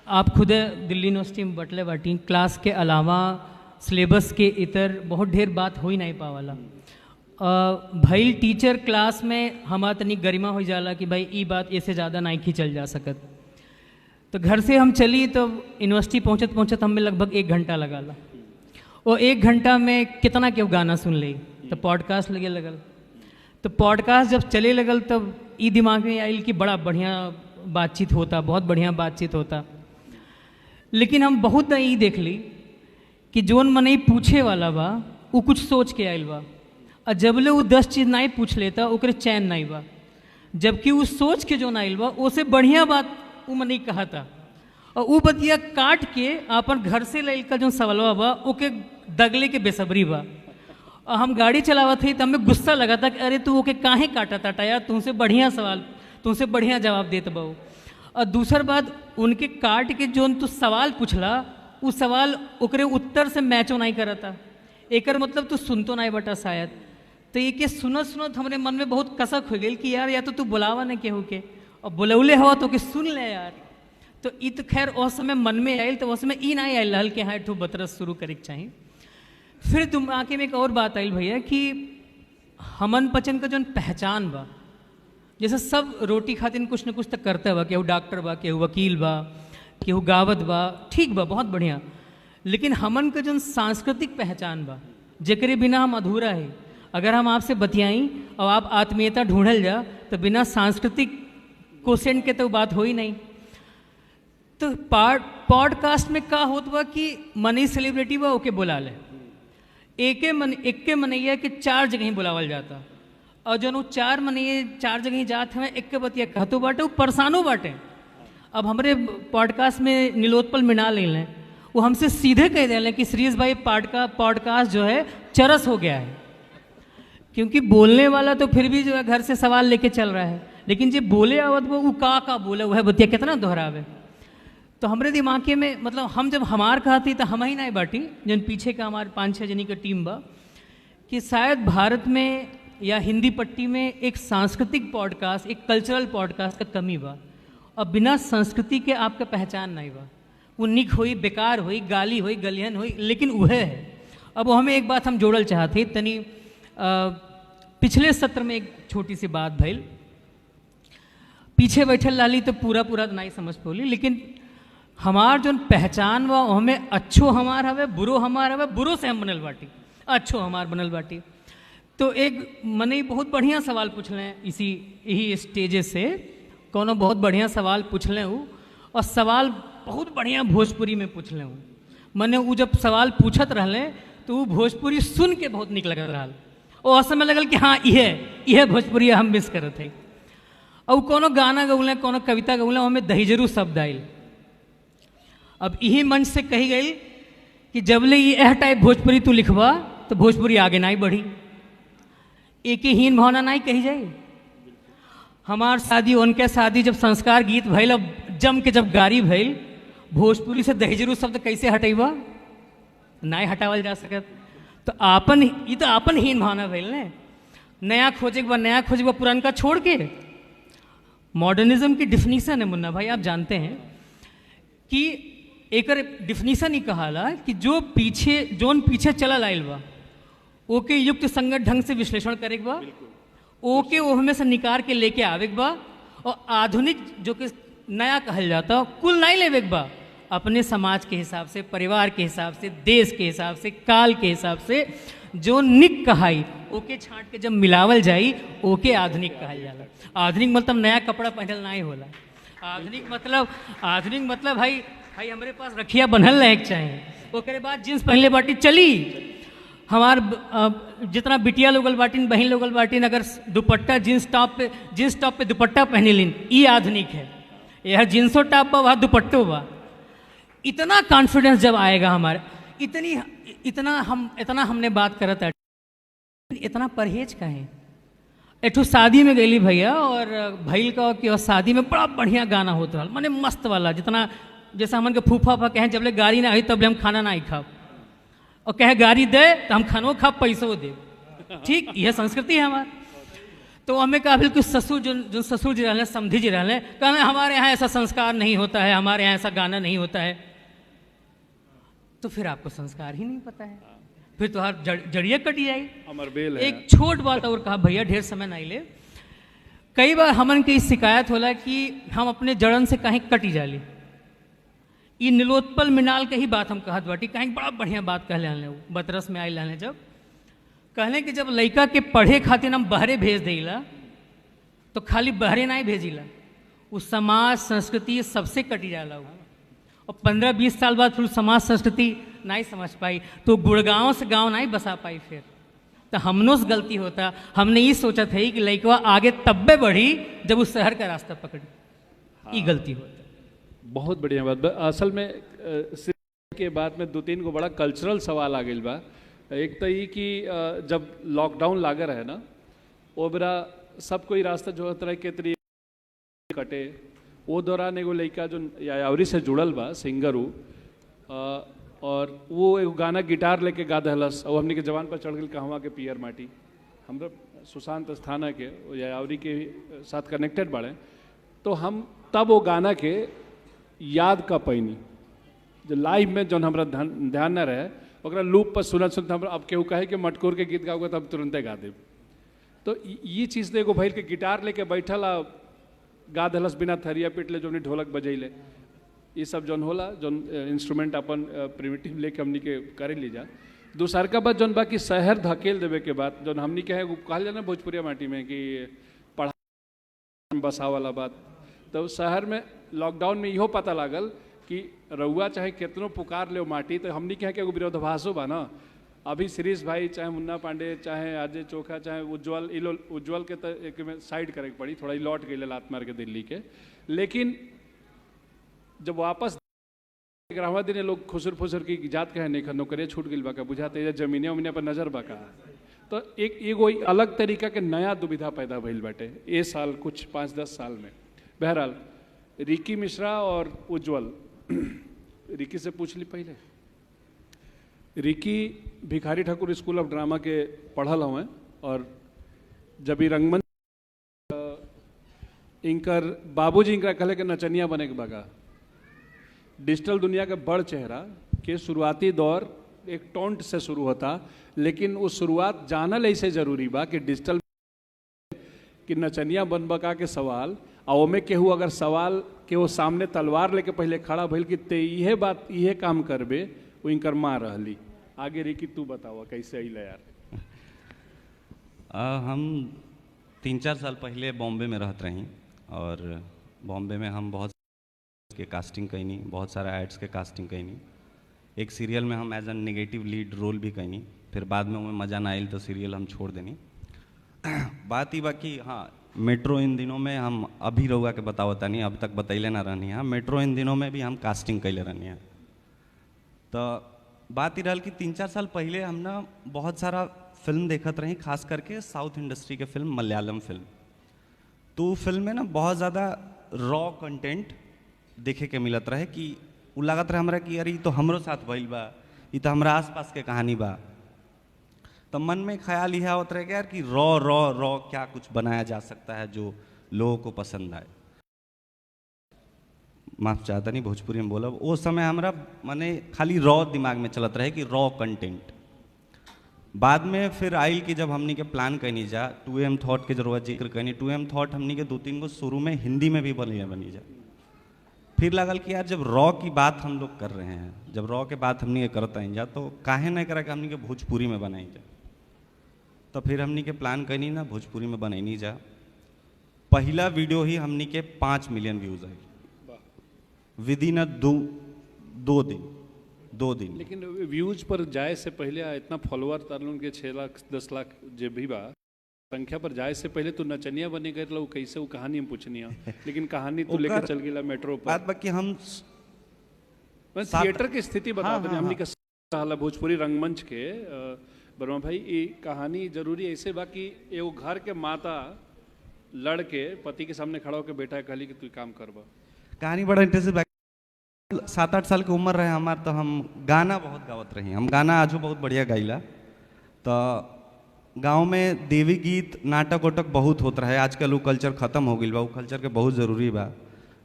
आप खुद दिल्ली यूनिवर्सिटी में बटले बाटी, क्लास के अलावा सिलेबस के इतर बहुत ढेर बात हो ही नहीं पावाला। भइल टीचर क्लास में हमारा तनी गरिमा हो जाला कि भाई ये बात ऐसे ज़्यादा नहीं खींचल जा सकत। तो घर से हम चली तो यूनिवर्सिटी पहुँचत पहुँचत हमें लगभग 1 घंटा लगाला। और 1 घंटा में कितना क्यों गाना सुन ली, तो पॉडकास्ट लगे लगल। तो पॉडकास्ट जब चले लगल तब ये दिमाग में आयल कि बड़ा बढ़िया बातचीत होता, बहुत बढ़िया बातचीत होता। लेकिन हम बहुत ये देख ली कि जोन मन पूछे वाला बा वो कुछ सोच के आयल बा, और जबले वो 10 चीज़ नहीं पूछ लेता ओकरे चैन नहीं बा, जबकि वो सोच के जो आयल बा उससे बढ़िया बात वो मन कहा था। और वो बतिया काट के अपन घर से लेकर जो सवालवा बा ओके दगले के बेसब्री बा। और हम गाड़ी चलावत थी तो हमें गुस्सा लगा था कि अरे तू ओके काहे काटा था यार, तुमसे बढ़िया सवाल, तुमसे बढ़िया जवाब देते बहु। और दूसर बात, उनके काट के जो तू सवाल पूछला वो सवाल ओकरे उत्तर से मैचो नहीं करता, एकर मतलब तू सुनतो नहीं बटा शायद। तो ये के सुनत सुनत हमारे मन में बहुत कसक हो गई कि यार या तो तू बुलावा नहीं केहू के, और बुलौले हो तो के सुन ले यार। तो ये तो खैर उस समय मन में आयल, तो उस समय ई नहीं आयल हल कि हाँ ठू बतरस शुरू करे के चाहिए। फिर दिमाग में एक और बात आई भैया कि हमन पचन का जो पहचान बा, जैसे सब रोटी खातिर कुछ न कुछ तो करते बा, केहू डॉक्टर बा, केहू वकील बा, केहू गावत बा, ठीक बा, बहुत बढ़िया, लेकिन हमन का जो सांस्कृतिक पहचान बा जेकरे बिना हम अधूरा है। अगर हम आपसे बतियाई और आप आत्मीयता ढूंढल जा तो बिना सांस्कृतिक कोसेंट के तो बात हो ही नहीं। तो पॉडकास्ट में का होत बा कि मनी सेलिब्रिटी बा ओके बुला ले, एक के मनैया के 4 जगह ही बुलावल जाता, और जो वो 4 मनैया 4 जगह ही जात हमें एक के बतिया कहतो बाटे, वो परेशानो बाटे। अब हमारे पॉडकास्ट में नीलोत्पल मृणाल ले वो हमसे सीधे कह दें कि श्रीज भाई पॉडकास्ट जो है चरस हो गया है, क्योंकि बोलने वाला तो फिर भी जो है घर से सवाल लेके चल रहा है, लेकिन जो बोले आवत वो का बोले वह बतिया कितना दोहरावे। तो हमारे दिमाग में मतलब हम जब हमार कहती तो हम ही नहीं बाटी, जन पीछे का हमारे 5-6 जनी का टीम बा, कि शायद भारत में या हिंदी पट्टी में एक सांस्कृतिक पॉडकास्ट, एक कल्चरल पॉडकास्ट का कमी बा, और बिना संस्कृति के आपका पहचान नहीं बा। वो निक हुई, बेकार हुई, गाली हुई, गलियन हुई, लेकिन वह है। अब हमें एक बात हम जोड़ल चाहते तनी, पिछले सत्र में एक छोटी सी बात भइल, पीछे बैठल लाली तो पूरा तो नहीं समझ पौली, लेकिन हमार जो पहचान बा हमें अच्छो हमार हवे, बुरो हमार हवे, बुरो से हम बनल बाटी, अच्छो हमार बनल बाटी। तो एक मने बहुत बढ़िया सवाल पूछ लें यही स्टेजे से, कोनो बहुत बढ़िया सवाल पूछ लें हूँ, और सवाल बहुत बढ़िया भोजपुरी में पूछ लें हूँ। मने वो जब सवाल पूछत रहले तो वो भोजपुरी सुन के बहुत निक लगत रहा, और समय लगल कि हाँ यह भोजपुरी हम मिस करत है। और कोनो गाना गौलें, कोनो कविता गौलें, हमें दहीजरू शब्द आयल। अब यही मंच से कही गई कि जबले ये टाइप भोजपुरी तू लिखवा तो भोजपुरी आगे नहीं बढ़ी, एक ही हीन भावना नहीं कही जाए। हमार शादी, उनके शादी, जब संस्कार गीत भइल, अब जम के जब गारी भइल, भोजपुरी से दहेजरू शब्द कैसे हटेबा, नहीं हटावल जा सकत। तो आपन ये तो आपन हीन भावना भइल ने, नया खोजे के बाद नया खोजे के पुरानका छोड़ के। मॉडर्निज्म की डिफिनीसन है मुन्ना भाई, आप जानते हैं कि एक डिफिनीसन ही कहाला कि जोन पीछे चलल आइल बा ओके युक्त संगत ढंग से विश्लेषण करे बा, ओके वो हमें से निकार के लेके आवे बा, और आधुनिक जो कि नया कहल जाता कुल नहीं लेवे बा, अपने समाज के हिसाब से, परिवार के हिसाब से, देश के हिसाब से, काल के हिसाब से जो निक कहाई ओके छांट के जब मिलावल जाई ओके आधुनिक कहल जाला। आधुनिक मतलब नया कपड़ा पहनल नहीं होला, आधुनिक मतलब भाई हमारे पास रखिया बनल रहे के चाहिए, ओकरे बाद जींस पहनले बाटी चली। हमार जितना बिटिया लोगल बाटिन, बहन लोगल बाटिन, अगर दुपट्टा जींस टॉप पे दुपट्टा पहने लिन, ये आधुनिक है। यह जींसो टॉप बा, वहाँ दुपट्टो बा। इतना कॉन्फिडेंस जब आएगा हमारे, इतना हमने बात करत है, इतना परहेज का है। एठो शादी में गईली भैया, और भैल का कि शादी में बड़ा बढ़िया गाना होता रहा, माने मस्त वाला, जितना जैसा हमन के फूफा कहें जब ले गाड़ी ना आई तब ले हम खाना ना खाब, और कहे गाड़ी दे तो हम खानो खाब, पैसों दे, ठीक, यह संस्कृति है हमारी। तो हमें कहा बिल्कुल ससुर जो ससुर जी रहने, समधी जी रहने, कहने हमारे यहाँ ऐसा संस्कार नहीं होता है, हमारे यहाँ ऐसा गाना नहीं होता है। तो फिर आपको संस्कार ही नहीं पता है, फिर तो हर जड़िया कटी जाए। एक छोट बात और कहा भैया, ढेर समय नहीं ले। कई बार हमन की शिकायत होला कि हम अपने जड़न से कहीं कटी जाली। ये नीलोत्पल मृणाल के ही बात हम कहत बाटी, कहीं बड़ा बढ़िया बात कहले हन, बतरस में आइल हन, जब कहले कि जब लड़का के पढ़े खातिर हम बहरे भेज देला तो खाली बहरे नहीं भेजिला, उस समाज संस्कृति सबसे कटी जाला वो, और 15-20 साल बाद फिर समाज संस्कृति नहीं समझ पाई तो गुड़गांव से गांव नहीं बसा पाई। फिर तो हमनों से गलती होता, हमने ये सोचा था कि लड़का आगे तब्बे बढ़ी जब उस शहर का रास्ता पकड़ी, ये गलती होता। बहुत बढ़िया बात। असल में के बाद में 2-3 को बड़ा कल्चरल सवाल आ गई बा। एक तो ये कि जब लॉकडाउन लागे रहे ना, वो बेरा सब कोई रास्ता जो तरह के तरीके कटे, वो दौरान एगो लड़का जो यायावरी से जुड़ल बा, सिंगर हो, और वो एगो गाना गिटार लेके गा दहलस, और हमने के जवान पर चढ़ गई कहवा के पियर माटी। हमरा सुशांत स्थाना के यायावरी के साथ कनेक्टेड बाड़े, तो हम तब वो गाना के याद का पैनी, जो लाइव में जो हमारा ध्यान न रहे, ओकरा लूप पर सुनत हम अब केहू कहे कि मटकोर के गीत गाओगे तब तुरंते गा देब। तो ये चीज़ एगो भैल के गिटार लेके बैठल आ गा दलस बिना थरिया पीट ले, जो ढोलक बजैले, ये सब जौन होला जौन इंस्ट्रूमेंट अपन प्रिमिटिव लेके हमनी के करे लीजा। दूसर का बात जौन बा कि शहर धकेल देवे के बाद जौन हमनी के है कहल जाना भोजपुरिया माटी में कि पढ़ा बसा वाला बात, तो शहर में लॉकडाउन में इहो पता लागल कि रउआ चाहे कितनो पुकार ले माटी, तो हमनी के यहाँ के एगो विरोधाभासो बा ना। अभी शिरीष भाई चाहे मुन्ना पांडे चाहे अजय चोखा चाहे उज्जवल, उज्जवल के तो एक में साइड करे के पड़ी, थोड़ा ही लौट गई लात मार के दिल्ली के, लेकिन जब वापस ग्राहवा दिन लोग खुसर फुसर की जात कहे नहीं नौकरिया छूट गई बा का बुझाते जमीने उमीने पर नजर बा का, तो एक एगो अलग तरीका के नया दुविधा पैदा भइल बाटे ए साल कुछ 5-10 साल में। बहरहाल रिकी मिश्रा और उज्जवल, रिकी से पूछ ली पहले। रिकी भिखारी ठाकुर स्कूल ऑफ ड्रामा के पढ़ल हुए और जब ही रंगमंच इनकर बाबूजी इनका कहले के नचनिया बने के बगा। डिजिटल दुनिया के बड़ चेहरा के शुरुआती दौर एक टोंट से शुरू होता, लेकिन वो शुरुआत जानल ऐसे जरूरी बा कि डिजिटल कि नचनिया बन बका के सवाल और में केहू अगर सवाल के वो सामने तलवार लेके पहले खड़ा भइल कि ते इहे बात इहे काम करबे, वो इनकर माँ रहली। आगे रिकी तू बतावा कैसे अइला यार। हम 3-4 साल पहले बॉम्बे में रहते रही और बॉम्बे में हम बहुत के कास्टिंग कैनी, बहुत सारा एड्स के कास्टिंग कैनी। एक सीरियल में हम as an negative lead role भी कैनी, फिर बाद में उनमें मज़ा ना आयल तो सीरियल हम छोड़ देनी। बात ही बाकी हाँ, मेट्रो इन दिनों में हम अभी रहुआ के बतावता नहीं, अब तक बतैले ना रहनी है। मेट्रो इन दिनों में भी हम कास्टिंग कैले रहनी है। तो बात ही रहल कि 3-4 साल पहले हम ना बहुत सारा फिल्म देखत रही, खास करके साउथ इंडस्ट्री के फिल्म, मलयालम फिल्म। तो फिल्म में ना बहुत ज़्यादा रॉ कंटेंट देखे के मिलत रहे कि वो लागत रहे हमरा कि अरे तो हमरो साथ भइल बा, ये तो हमरा आसपास के कहानी बा। तो मन में ख्याल यह आवत रहे कि यार कि रॉ रॉ रॉ क्या कुछ बनाया जा सकता है जो लोगों को पसंद आए। माफ चाहता नहीं भोजपुरी में बोलब, वो समय हमरा माने खाली रॉ दिमाग में चलत रहे कि रॉ कंटेंट। बाद में फिर आइल कि जब हमनी के प्लान कैनी जा 2AM थॉट के जरूरत जिक्र कैनी, 2AM थॉट हमनी के 2-3 गो शुरू में हिंदी में भी बनी जा। फिर लगल कि यार जब रॉ की बात हम लोग कर रहे हैं, जब रॉ के बात हमनी के करते हैं जा, तो काहे नहीं करा कि हमनी के भोजपुरी में बनाई जा। तो फिर हमनी के प्लान कैनी ना भोजपुरी में बनैनी जा। पहला वीडियो ही हमनी के 5 million views I with in 2 दिन। लेकिन व्यूज पर जाए से पहले इतना फॉलोअर तार के 6 लाख 10 लाख जे भी बा संख्या पर जाए से पहले तू नचनिया बने गए लो, कैसे वो कहानी हम पूछनी है, लेकिन कहानी तू लेकर चल गया मेट्रो पर। बात बाकी हम थिएटर की स्थिति बता दें हमनी का भोजपुरी रंगमंच के वर्मा भाई, ये कहानी जरूरी ऐसे बा कि एगो घर के माता लड़के पति के सामने खड़ा होकर बेटा कहली कि तू काम करबा। कहानी बड़ा इंटरेस्टिंग। 7-8 साल के उम्र रहे हमार, तो हम गाना बहुत गावत रही। हम गाना आजो बहुत बढ़िया गाइला। तो गांव में देवी गीत नाटक वाटक बहुत होता रहे। आजकल वो कल्चर खत्म हो गई बा, वो कल्चर के बहुत ज़रूरी बा।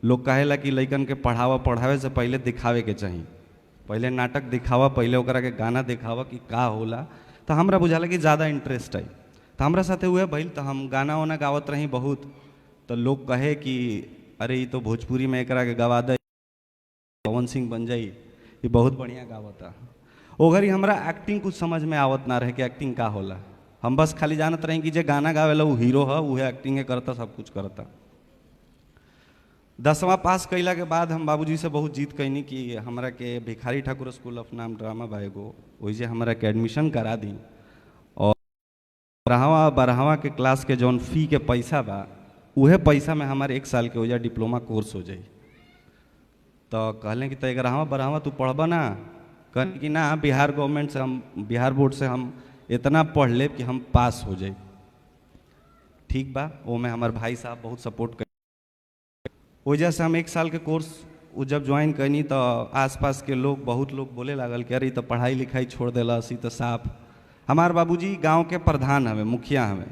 लोग कहेला कि लइकन के पढ़ावे से पहले दिखावे के चाहिए, पहले नाटक दिखावा, पहले ओकरा के गाना दिखावा कि का होला। तो हमरा बुझाला कि ज़्यादा इंटरेस्ट आई, तो हमरा साथे हुए भइल। तो हम गाना वाना गावत रही बहुत। तो लोग कहे कि अरे ये तो भोजपुरी में एकरा के गवा दे, पवन सिंह बन जाई, ये बहुत बढ़िया गावता। ओ घरी हमरा एक्टिंग कुछ समझ में आवत ना रहे कि एक्टिंग का होला। हम बस खाली जानत रहे कि जे गाना गावेला वो हीरो है, वो एक्टिंग करता, सब कुछ करता। 10वां पास कैला के बाद हम बाबूजी से बहुत जीत कैनी कि हमरा के भिखारी ठाकुर स्कूल ऑफ नाम ड्रामा बा एगो, वही हमरा के एडमिशन करा दी। और 12वां के क्लास के जौन फी के पैसा बा, उहे पैसा में हमारे 1 साल के हो जाए डिप्लोमा कोर्स हो जाए। तो कहलें कि 11वां-12वां तू पढ़बा ना? कहने कि ना, बिहार गवर्नमेंट से हम, बिहार बोर्ड से हम इतना पढ़ ले कि हम पास हो जाए। ठीक बा, वो में हमारे भाई साहब बहुत सपोर्ट कर। वजह से हम 1 साल के कोर्स वो जब ज्वाइन करनी तो आसपास के लोग, बहुत लोग बोले लागल कि अरे तो पढ़ाई लिखाई छोड़ देला सी तो साफ। हमार बाबूजी गांव के प्रधान हमें, मुखिया हमें,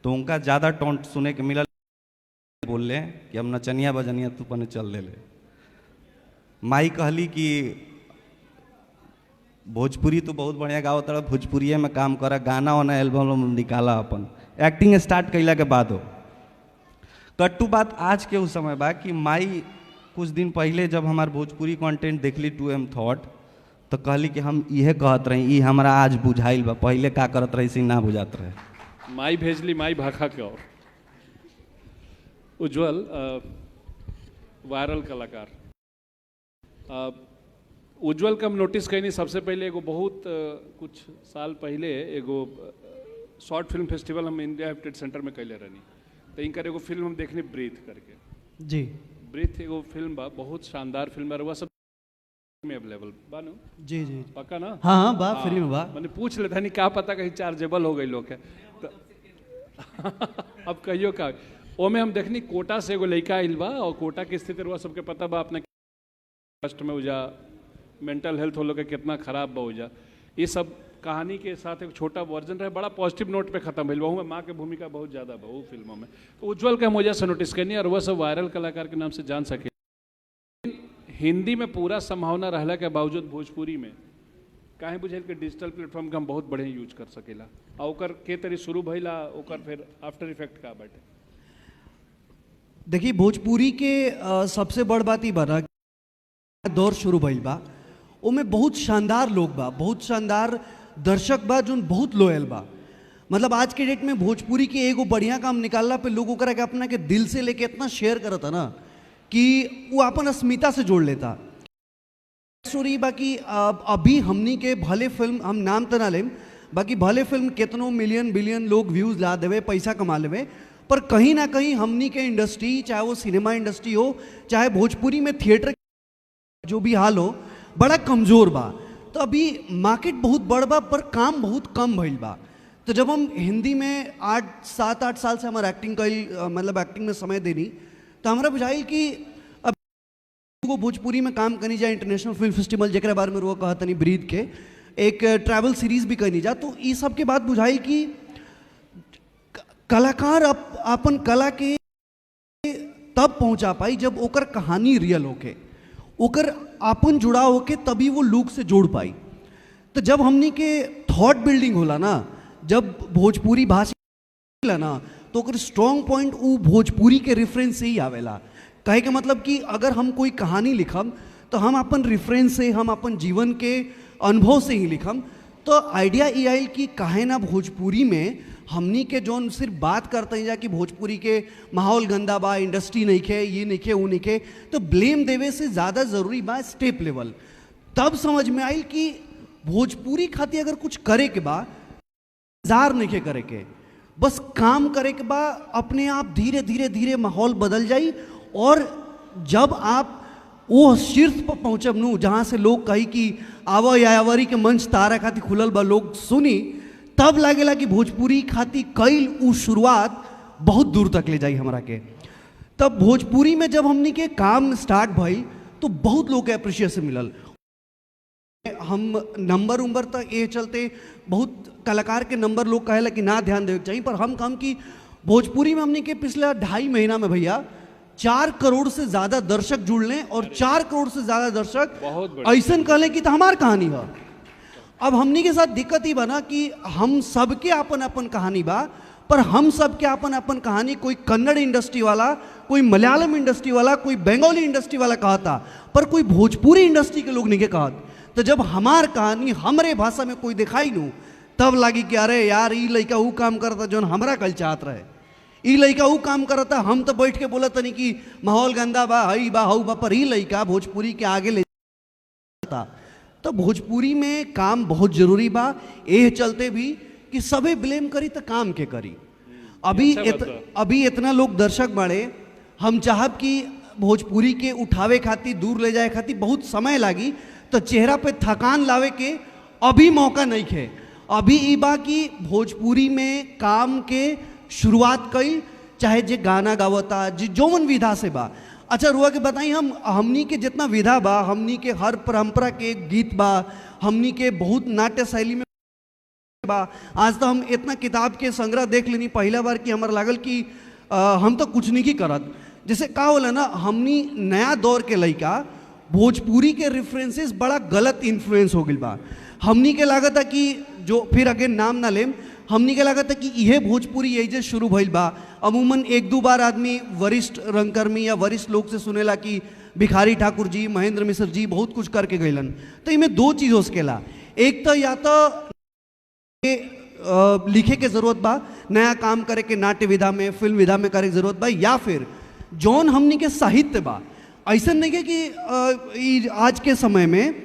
तो उनका ज़्यादा टोंट सुने के मिलल। बोल ले कि हम नचनिया बजनिया तू पने चल ले। माई कहली कि भोजपुरी तो बहुत बढ़िया गावत रहा, भोजपुरिये में काम करा, गाना वाना एल्बम निकाला, अपन एक्टिंग स्टार्ट कैला के बाद हो। कट्टू बात आज के उस समय बा कि माई कुछ दिन पहले जब हमार भोजपुरी कंटेंट देखली 2M थॉट तो कहली कि हम इहे कहत रही, ई हमरा आज बुझाइल बा, पहले का करत रही सी ना बुझात रहे। माई भेजली माई भाखा के और उज्जवल वायरल कलाकार उज्जवल का हम नोटिस कहीं नहीं। सबसे पहले एगो बहुत कुछ साल पहले एगो शॉर्ट फिल्म फेस्टिवल हम इंडिया ट्रेड सेंटर में कैले रहनी, तो इनकर एगो फिल्म हम देखनी ब्रीथ करके। जी ब्रीथ एगो फिल्म बा, बहुत शानदार फिल्म है, वह सब में अवेलेबल बा नु? जी जी पक्का ना? हाँ हाँ बा फ्री में बा। मैंने पूछ लेता नहीं, क्या पता कहीं चार्जेबल हो गई लोग है तो अब कहियो का ओ में हम देखनी कोटा से एगो लड़का आइल बा, और कोटा की स्थिति रुआ सबके पता बा अपने कष्ट में उजा मेंटल हेल्थ हो लोग के कितना खराब बा उजा। ये सब कहानी के साथ एक छोटा वर्जन रहे, बड़ा पॉजिटिव नोट पे खत्म भइल। वहू में माँ के भूमिका बहुत ज़्यादा बा वो फिल्मों में। तो उज्जवल के हम वजह से नोटिस करनी और वह सब वायरल कलाकार के नाम से जान सके। हिंदी में पूरा संभावना रहला के बावजूद भोजपुरी में काहे बुझाइल के डिजिटल प्लेटफॉर्म के हम बहुत बढ़िया यूज कर सकेला, और ओकर के तरी शुरू भइला, ओकर फिर आफ्टर इफेक्ट का बाटे। देखिए भोजपुरी के सबसे बड़ बात ई बा ना, दौर शुरू भइल बा, ओमे बहुत शानदार लोग बा, बहुत शानदार दर्शक बा जोन बहुत लोयल बा। मतलब आज के डेट में भोजपुरी के एगो बढ़िया काम निकालला पे लोग ओकरा के अपना के दिल से लेके इतना शेयर करता ना कि वो अपन अस्मिता से जोड़ लेता। स्टोरी बाकी अभी हमनी के भले फिल्म हम नाम तो ना लेम, बाकी भले फिल्म कितनों मिलियन बिलियन लोग व्यूज ला देवे, पैसा कमा लेवे, पर कहीं ना कहीं हमनी के इंडस्ट्री, चाहे वो सिनेमा इंडस्ट्री हो, चाहे भोजपुरी में थिएटर जो भी हाल हो, बड़ा कमज़ोर बा। तो अभी मार्केट बहुत बड़ बा पर काम बहुत कम भइल बा। तो जब हम हिंदी में 7-8 साल से हमारा एक्टिंग कई मतलब एक्टिंग में समय देनी, तो हमारा बुझाइल कि अब को भोजपुरी में काम करनी जाए, इंटरनेशनल फिल्म फेस्टिवल जरा बारे में वो कहा तनी ब्रीथ के एक ट्रैवल सीरीज भी करनी जा, तो ये सब के बाद बुझाइल कि कलाकार अपन कला के तब पहुंचा पाई जब ओकर कहानी रियल होके, ओकर अपन जुड़ा होके, तभी वो लोग से जोड़ पाई। तो जब हमनी के थॉट बिल्डिंग होला ना, जब भोजपुरी भाषा होला ना, तो ओकर स्ट्रॉन्ग पॉइंट वो भोजपुरी के रेफरेंस से ही आवेला। कहे के मतलब कि अगर हम कोई कहानी लिखम तो हम अपन रेफरेंस से, हम अपन जीवन के अनुभव से ही लिखम। तो आइडिया ये आयल कि काहे ना भोजपुरी में हमनी के जोन सिर्फ बात करते हैं जा कि भोजपुरी के माहौल गंदा बा, इंडस्ट्री नहीं खे, ये नहीं खे, वो नहीं खे, तो ब्लेम देवे से ज़्यादा ज़रूरी बा स्टेप लेवल। तब समझ में आयल कि भोजपुरी खातिर अगर कुछ करे के बा, इंतजार नहीं खे करे के, बस काम करे के बा, अपने आप धीरे धीरे धीरे माहौल बदल जाई। और जब आप वो शीर्ष पर पहुँचब नू, जहाँ से लोग कही कि आवा यावरी के मंच तारा खातिर खुलल बा, लोग सुनी, तब लागेला कि भोजपुरी खातिर कईल उ शुरुआत बहुत दूर तक ले जाई हमरा के। तब भोजपुरी में जब हमनी के काम स्टार्ट भई तो बहुत लोग के अप्रिशिएशन मिलल। हम नंबर उम्बर तक ये चलते बहुत कलाकार के नंबर लोग कहेला कि ना ध्यान देवे चाहिए, पर हम कम कि भोजपुरी में हमनी के पिछला 2.5 महीना में भैया 4 करोड़ से ज़्यादा दर्शक जुड़ लें, और 4 करोड़ से ज़्यादा दर्शक ऐसा कहले कि तो हमार कहानी है। अब हमनी के साथ दिक्कत ही बना कि हम सबके अपन अपन कहानी बा, पर हम सबके अपन अपन कहानी कोई कन्नड़ इंडस्ट्री वाला, कोई मलयालम इंडस्ट्री वाला, कोई बंगाली इंडस्ट्री वाला कहता, पर कोई भोजपुरी इंडस्ट्री के लोग नहीं के कहत। तो जब हमार कहानी हमरे भाषा में कोई दिखाई नू, तब लगी कि अरे यार ई लड़का वो काम करता जो हमरा कल चाहत रहे, ई लड़का वो काम करता, हम तो बैठ के बोला तनी कि माहौल गंदा बा, हई बा, हऊ बा, पर ई लड़का भोजपुरी के आगे ले जाता। तो भोजपुरी में काम बहुत जरूरी बा। ये चलते भी कि सबे ब्लेम करी तो काम के करी। अभी इतना लोग दर्शक बाड़े, हम चाहब कि भोजपुरी के उठावे खातिर, दूर ले जाए खातिर बहुत समय लागी, तो चेहरा पे थकान लावे के अभी मौका नहीं खे। अभी ई बा कि भोजपुरी में काम के शुरुआत कई, चाहे जे गाना गावता, जौन विधा से बा। अच्छा रुआ के बताई, हमनी के जितना विधा बा, हमनी के हर परंपरा के गीत बा, हमनी के बहुत नाट्य शैली में बा। आज तो हम इतना किताब के संग्रह देख लेनी पहला बार कि हमारा लागल कि हम तो कुछ नहीं की करत। जैसे का होला ना, हमनी नया दौर के लइका भोजपुरी के रेफरेंसेस बड़ा गलत इन्फ्लुएंस हो गई बा। हमनी के लागत है कि जो फिर अगेन नाम ना लेम, हमनी के लागत है कि यह भोजपुरी यही जे शुरू भइल बा। अमूमन एक दो बार आदमी वरिष्ठ रंगकर्मी या वरिष्ठ लोग से सुनेला कि भिखारी ठाकुर जी, महेंद्र मिश्र जी बहुत कुछ करके गइलन। तो इनमें दो चीज़ हो सकेला, एक तो या तो लिखे के जरूरत बा, नया काम करे के नाट्य विधा में, फिल्म विधा में करे के जरूरत बा, या फिर जौन हमनी के साहित्य बा ऐसा नहीं है कि आज के समय में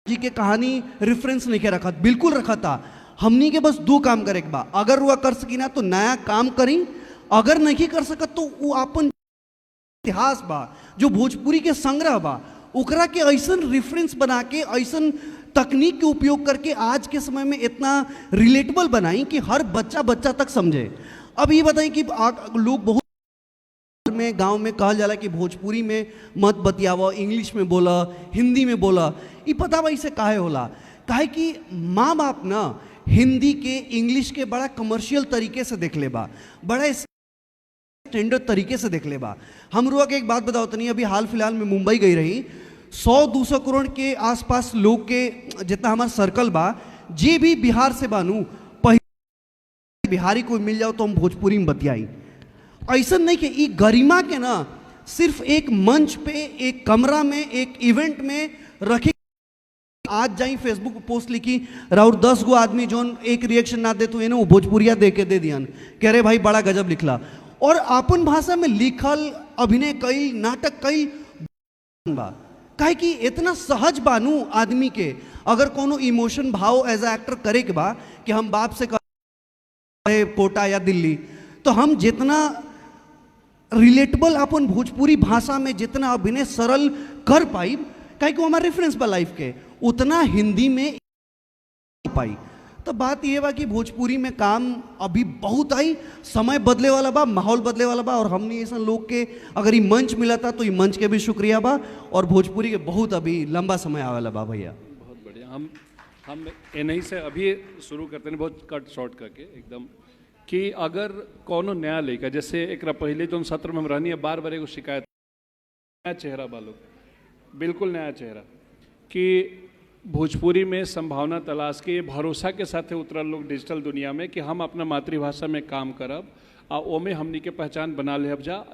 जी के कहानी रेफरेंस नहीं के रखा, बिल्कुल रखा था। हमनी के बस दो काम करे के बा, अगर वह कर सकी ना तो नया काम करी, अगर नहीं कर सकत तो वो अपन इतिहास बा जो भोजपुरी के संग्रह बा ओकरा के ऐसा रेफरेंस बना के ऐसा तकनीक के उपयोग करके आज के समय में इतना रिलेटेबल बनाई कि हर बच्चा बच्चा तक समझे। अब ये बताएं कि लोग बहुत में गांव में कहल जाला कि भोजपुरी में मत बतियावा, इंग्लिश में बोला, हिंदी में बोला। ये पता बा इसे काहे होला, काहे कि माँ बाप ना हिंदी के इंग्लिश के बड़ा कमर्शियल तरीके से देख ले बा, बड़ा स्टैंडर्ड तरीके से देख ले बा। हम रुआ के एक बात बताओ तनी, अभी हाल फिलहाल में मुंबई गई रही, 100-200 करोड़ के आसपास लोग के जितना हमारा सर्कल बा, जे भी बिहार से बानू पहले बिहारी को मिल जाओ तो हम भोजपुरी में बतियाई। ऐसा नहीं कि ई गरिमा के ना सिर्फ एक मंच पे, एक कमरा में, एक इवेंट में रखे। आज जाई फेसबुक पर पोस्ट लिखी राउर 10 गो आदमी जोन एक रिएक्शन ना दे तो इन्हें वो भोजपुरिया दे के दे दियन, कह रहे भाई बड़ा गजब लिखला। और अपन भाषा में लिखल, अभिनय कई, नाटक कई बा, काहे कि इतना सहज बानू आदमी के अगर कोनो इमोशन भाव एज ए एक्टर करे के बा कि हम बाप से कहे कोटा या दिल्ली, तो हम जितना रिलेटेबल अपन भोजपुरी भाषा में जितना अभिनय सरल कर पाई, काहे कि हमारा रेफरेंस बा लाइफ के, उतना हिंदी में पाई। तो बात यह बा कि भोजपुरी में काम अभी बहुत आई, समय बदले वाला बा, माहौल बदले वाला बा, और हमने ऐसा लोग के अगर ये मंच मिला था तो ये मंच के भी शुक्रिया बा, और भोजपुरी के बहुत अभी लंबा समय आवेला बा भैया। बहुत बढ़िया। हम नहीं से अभी शुरू करते हैं, बहुत कट शॉर्ट करके एकदम, कि अगर कोनो नया लड़का, जैसे एक पहले जो सत्र में हम रहनी है, बार बार एगो शिकायत, नया चेहरा बा लोग, बिल्कुल नया चेहरा, कि भोजपुरी में संभावना तलाश के भरोसा के साथ उतरल लोग डिजिटल दुनिया में कि हम अपना मातृभाषा में काम करब आ ओमे हमनी के पहचान बना लेब जा,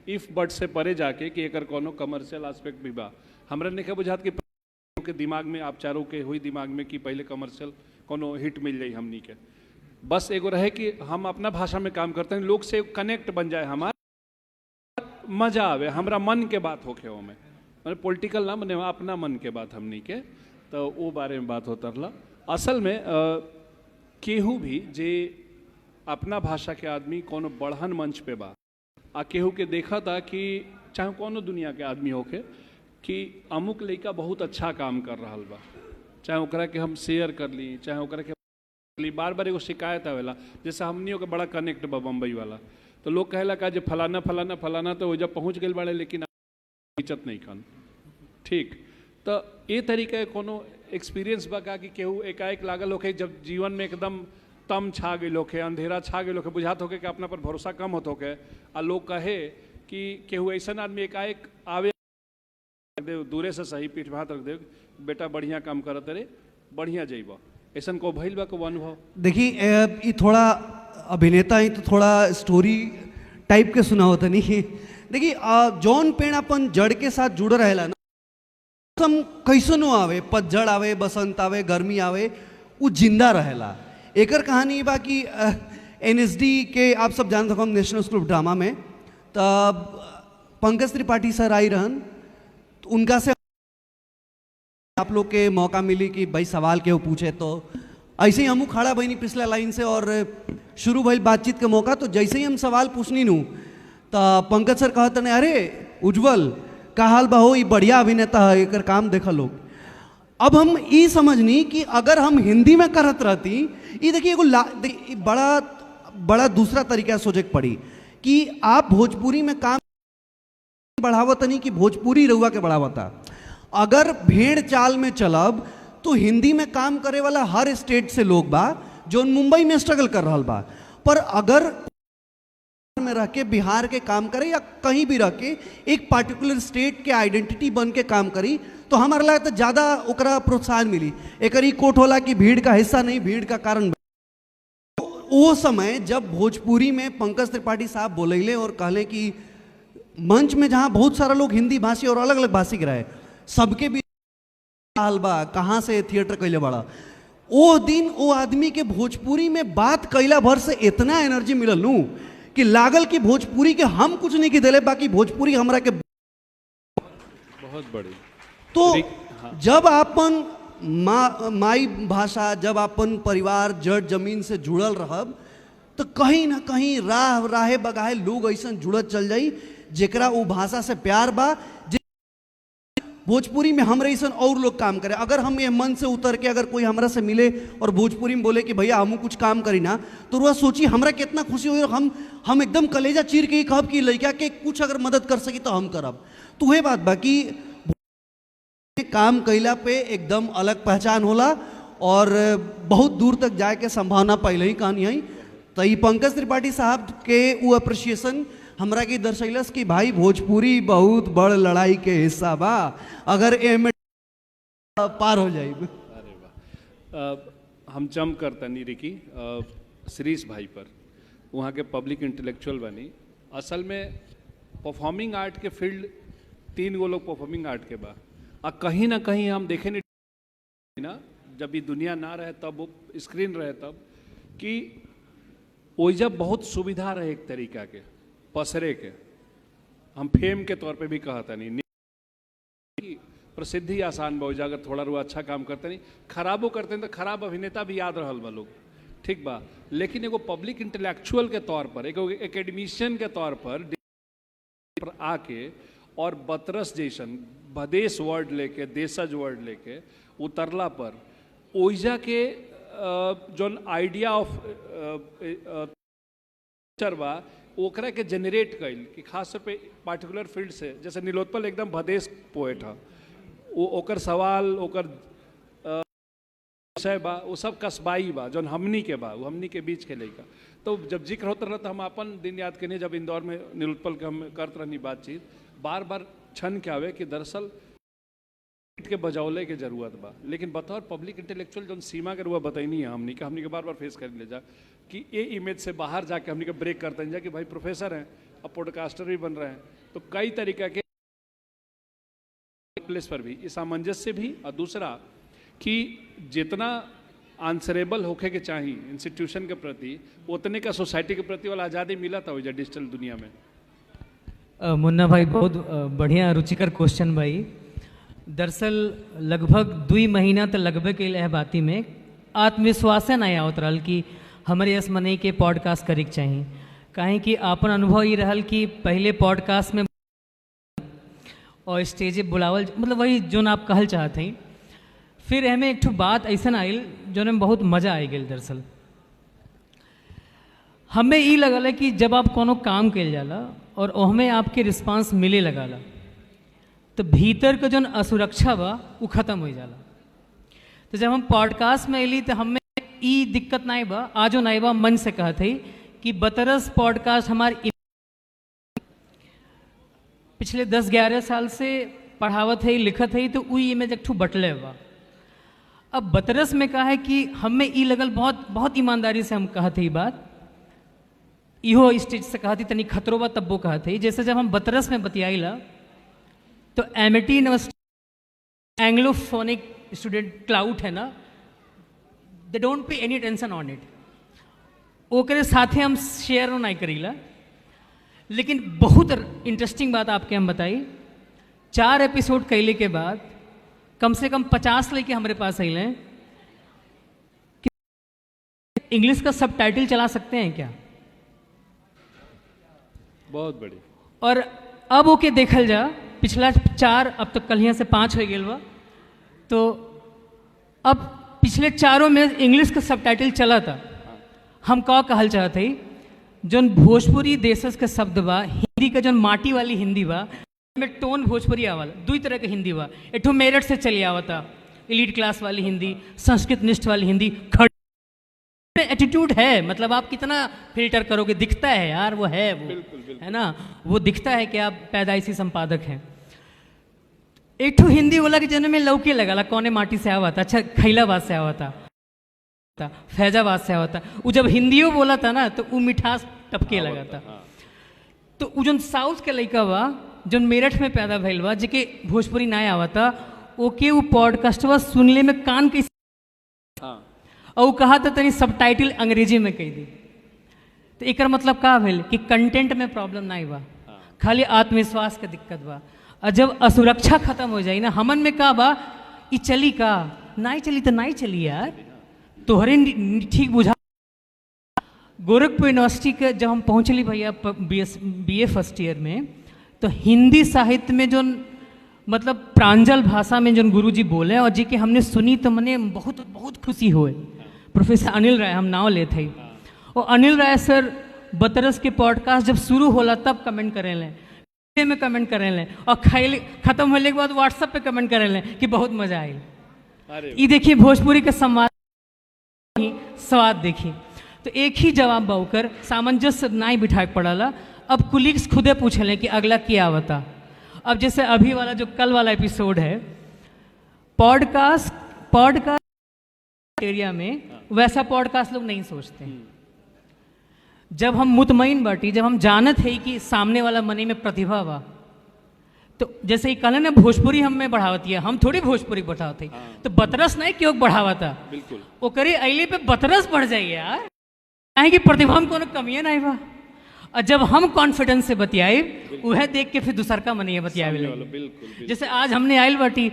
इफ बट से परे जाके कि एकर कोनो कमर्शियल एस्पेक्ट भी बा। हमरा नहीं बुझात कि के दिमाग में, आप चारों के हुई दिमाग में कि पहले कमर्शियल कोनो हिट मिल जाए हमनी के, बस एगो रहे कि हम अपना भाषा में काम करते हैं, लोग से कनेक्ट बन जाए, हमारा मजा आवे, हमरा मन के बात होके ओमे, मतलब पॉलिटिकल ना मने अपना मन के बात हमनी के, तो वो बारे में बात होता रहा। असल में केहू भी जे अपना भाषा के आदमी कोनो बढ़न मंच पे बा आ केहू के देखा था कि चाहे कोनो दुनिया के आदमी होके कि अमुक लड़का बहुत अच्छा काम कर रहा बा, चाहे ओकरा के हम शेयर कर ली, चाहे ओकरा के बार बार एगो शिकायत आवेला, जैसे हमनियों के बड़ा कनेक्ट बा बम्बई वाला, तो लोग कहेला का जे फलाना फलाना फलाना तो वो जब पहुँच गए बाड़े लेकिन इज्जत नहीं कन, ठीक। तो ये तरीका कोनो एक्सपीरियंस बा का कि केहू एकाएक लागल होके जब जीवन में एकदम तम छा गई होके, अंधेरा छा गई होके, बुझात होके कि अपना पर भरोसा कम होत होके, आ लोग कहे कि केहू ऐसा आदमी एकाएक आवे दे, दूरे से सही पीठ पे हाथ रख दे, बेटा बढ़िया काम करत रे, बढ़िया जइबा, ऐसा को भइल बा को अनुभव? देखिए ये थोड़ा अभिनेता ही तो थोड़ा स्टोरी टाइप के सुना होता नहीं। देखिए जौन पेड़ अपन जड़ के साथ जुड़ रहेला ना, मौसम कैसनो आवे, पतझड़ आवे, बसंत आवे, गर्मी आवे, वो जिंदा रहेला। एकर कहानी बा कि NSD के आप सब जानते हो, हम नेशनल स्कूल ऑफ ड्रामा में, तब पंकज त्रिपाठी सर आई रहन, तो उनका से आप लोग के मौका मिली कि भाई सवाल के वो पूछे, तो ऐसे ही हम खड़ा बनी पिछला लाइन से और शुरू भई बातचीत के मौका। तो जैसे ही हम सवाल पूछनी नू तो पंकज सर कहते ने, अरे उज्जवल का हाल बा हो, ये बढ़िया अभिनेता है, एकर काम देखा लोग। अब हम ये समझनी कि अगर हम हिंदी में करत रहती, ये देखिए एगो बड़ा बड़ा दूसरा तरीका सोचे पड़ी कि आप भोजपुरी में काम बढ़ावत नहीं कि भोजपुरी रहुआ के बढ़ावता। अगर भेड़ चाल में चलब तो हिंदी में काम करे वाला हर स्टेट से लोग बा जो मुंबई में स्ट्रगल कर रहा बा, पर अगर में रह के बिहार के काम करे या कहीं भी रह के एक पार्टिकुलर स्टेट के आइडेंटिटी बन के काम करी, तो हमारा लगता है ज़्यादा ओकरा प्रोत्साहन मिली। एक कोट होला कि भीड़ का हिस्सा नहीं, भीड़ का कारण। वो समय जब भोजपुरी में पंकज त्रिपाठी साहब बोलेले और कहले कि मंच में जहाँ बहुत सारा लोग हिंदी भाषी और अलग अलग भाषी के रहे, सबके भी हाल बा, कहाँ से थिएटर कैले बड़ा, वो दिन वो आदमी के भोजपुरी में बात कैला भर से इतना एनर्जी मिलल नू कि लागल कि भोजपुरी के हम कुछ नहीं की दिले, बाकी भोजपुरी हमरा के बहुत बड़ी। तो जब अपन माई भाषा, जब अपन परिवार जड़ जमीन से जुड़ल रहब तो कहीं ना कहीं राहे बगाहे लोग ऐसा जुड़त चल जाई जेकरा वो भाषा से प्यार बा। भोजपुरी में हम ऐसा और लोग काम करें, अगर हम ये मन से उतर के अगर कोई हमरा से मिले और भोजपुरी में बोले कि भैया हम कुछ काम करी ना, तो वह सोची हमरा कितना खुशी हुई और हम एकदम कलेजा चीर के ही कहब कि लड़का के कुछ अगर मदद कर सकी तो हम करब। तो वह बात बाकी काम कैला पे एकदम अलग पहचान होला और बहुत दूर तक जाए के संभावना पहले ही कहानी है। तो ये पंकज त्रिपाठी साहब के वो अप्रिसिएशन हमरा के दर्शैलस कि भाई भोजपुरी बहुत बड़ लड़ाई के हिस्सा बा, अगर एम पार हो जाए। अरे वाह, हम जम करता नहीं रिकी श्रीश भाई पर, वहाँ के पब्लिक इंटेलेक्चुअल बनी। असल में परफॉर्मिंग आर्ट के फील्ड 3 गो लोग परफॉर्मिंग आर्ट के बा, और कहीं ना कहीं हम देखे नहीं ना, जब ये दुनिया ना रहे तब वो स्क्रीन रहे तब, कि ओइजा बहुत सुविधा रहे एक तरीका के पसरे के। हम फेम के तौर पे भी कहता नहीं, प्रसिद्धि आसान बा, अगर थोड़ा रुआ अच्छा काम करते नहीं, खराबो करते हैं तो खराब अभिनेता भी याद रहल बा लोग, ठीक बा। लेकिन एगो पब्लिक इंटेलेक्चुअल के तौर पर, एगो एकेडमिशियन के तौर पर आके और बतरस जैसन भदेश वर्ड लेके, देशज वर्ड लेके उतरला पर ओइजा के जोन आइडिया ऑफ बा ओकरा के जनरेट कैल कि खास तौर पे पार्टिकुलर फील्ड से, जैसे नीलोत्पल एकदम भदेश पोएट है, वो ओकर सवाल ओकर विषय बा वो सब कस्बाई बा, जौन हमनी के बा, वो हमनी के बीच के लइका। तो जब जिक्र होता रहा तो हम अपन दिन याद करने, जब इंदौर में नीलोत्पल के हम करते रहनी बातचीत, बार बार छन के आवे कि दरअसल के बजौले के जरूरत बा, लेकिन बतौर पब्लिक इंटेलेक्चुअल जौन सीमा के रुआ बताइनी है हमनी के बार बार फेस कर ले जा कि ये इमेज से बाहर जाके हमनी के ब्रेक करते हैं जा कि भाई प्रोफेसर हैं अब पॉडकास्टर भी बन रहे हैं, तो कई तरीका के प्लेस पर भी इस सामंजस्य भी, और दूसरा कि जितना आंसरेबल होके के चाहिए इंस्टीट्यूशन के प्रति उतने का सोसाइटी के प्रति वाला आज़ादी मिला था वजह डिजिटल दुनिया में। मुन्ना भाई बहुत बढ़िया रुचिकर क्वेश्चन भाई। दरअसल लगभग 2 महीना तो लगभग के बाती में आत्मविश्वास नहीं आवत रहल कि हमारे यस मने के पॉडकास्ट करे के चाहिए, कहें कि अपन अनुभव ये रहल कि पहले पॉडकास्ट में और स्टेजे बुलावल, मतलब वही जो आप कहल चाहते हैं। फिर हमें एक बात ऐसा आयल जो में बहुत मज़ा आ गई। दरअसल हमें ये लगल है कि जब आप कोनो काम कल जाला और हमें आपके रिस्पांस मिले लगाला तो भीतर का जो असुरक्षा बा वो खत्म हो जाला। तो जब हम पॉडकास्ट में अली तो हमें ई दिक्कत नहीं बा, आजो नहीं बा, मन से कहते कि बतरस पॉडकास्ट हमारे पिछले 10-11 साल से पढ़ावत है, लिखत है, तो वही में एक बटले बा। अब बतरस में कहा है कि हमें ई लगल बहुत बहुत ईमानदारी से हम कहते ही बात इहो स्टेज से कहती तनी खतरो बा तब्बो कहते। जैसे जब हम बतरस में बतियाईला तो एमिटी यूनिवर्सिटी एंग्लोफोनिक स्टूडेंट क्लाउड है ना, they don't pay any tension on it, ओकरे साथे हम शेयर नहीं करीला। लेकिन बहुत इंटरेस्टिंग बात आपके हम बताई, 4 एपिसोड कैले के बाद कम से कम 50 लेके हमारे पास अल हैं कि इंग्लिश का सबटाइटल चला सकते हैं क्या। बहुत बड़ी। और अब ओके देखल जा पिछला 4, अब तो कल यहाँ से 5 हो गए बा, तो अब पिछले 4 में इंग्लिश का सबटाइटल चला था। हम का कहल चाहते जोन भोजपुरी देशस के शब्द बा, हिंदी का जोन माटी वाली हिंदी बा में टोन भोजपुरी आवल, 2 तरह के हिंदी बा। एठो मेरठ से चली आवता एलीट क्लास वाली हिंदी, संस्कृत निष्ठ वाली हिंदी, एटीट्यूड है, मतलब आप कितना फिल्टर करोगे, दिखता है यार वो है, वो बिल्कुल, बिल्कुल। है ना, वो दिखता है कि आप पैदाइशी संपादक हैं। एक हिंदी बोला कि जन्म में लौके लगा कौने माटी से आवा था, अच्छा खैलाबाद से आवा था, था, फैजाबाद से आया था। वो जब हिंदियों बोला था ना तो वो मिठास टपके लगा था। तो वो जो साउथ के लड़का बा जो मेरठ में पैदा भइल बा जेके भोजपुरी ना आवा था, ओके वो पॉडकास्टवा सुनले में कान कैसे और वो कहा था तनी सबटाइटल अंग्रेजी में कह दी। तो एक मतलब का भेल कि कंटेंट में प्रॉब्लम ना बा, खाली आत्मविश्वास का दिक्कत बा। और जब असुरक्षा खत्म हो जाए ना हमन में का बा ई चली का नहीं चली तो नहीं चली यार, तोहरे ठीक बुझा। गोरखपुर यूनिवर्सिटी के जब हम पहुँचली भैया BA फर्स्ट ईयर में, तो हिंदी साहित्य में जो मतलब प्रांजल भाषा में जो गुरुजी बोले और जी के हमने सुनी तो मने बहुत बहुत खुशी हुए। प्रोफेसर अनिल राय हम नाव लेते हैं, और अनिल राय सर बतरस के पॉडकास्ट जब शुरू होला तब कमेंट करें लें, में कमेंट करें लें, और खत्म होने के बाद व्हाट्सएप पे कमेंट करें लें कि बहुत मजा आई। ये देखिए भोजपुरी के संवाद स्वाद देखिए। तो एक ही जवाब बाउकर सामंजस्य नहीं बिठाए पड़ाला। अब कुलीग्स खुदे पूछ लें कि अगला क्या बता। अब जैसे अभी वाला जो कल वाला एपिसोड है पॉडकास्ट एरिया में, वैसा पॉडकास्ट लोग नहीं सोचते। जब हम मुतमईन बाटी, जब हम जानत है कि सामने वाला मने में प्रतिभा बा, तो जैसे ही कहले ना भोजपुरी हम में बढ़ावती है, हम थोड़ी भोजपुरी बढ़ावत है। तो बतरस नहीं क्यों बढ़ावता, बिल्कुल वो करे अले पे बतरस बढ़ जाइए यार, काहे कि प्रतिभा में कोनो कमियां नहीं बा। और जब हम कॉन्फिडेंस से बतियाए वह देख के फिर दूसर का मनिया बतियावे लगे। बिल्कुल जैसे आज हमने आयल बाटी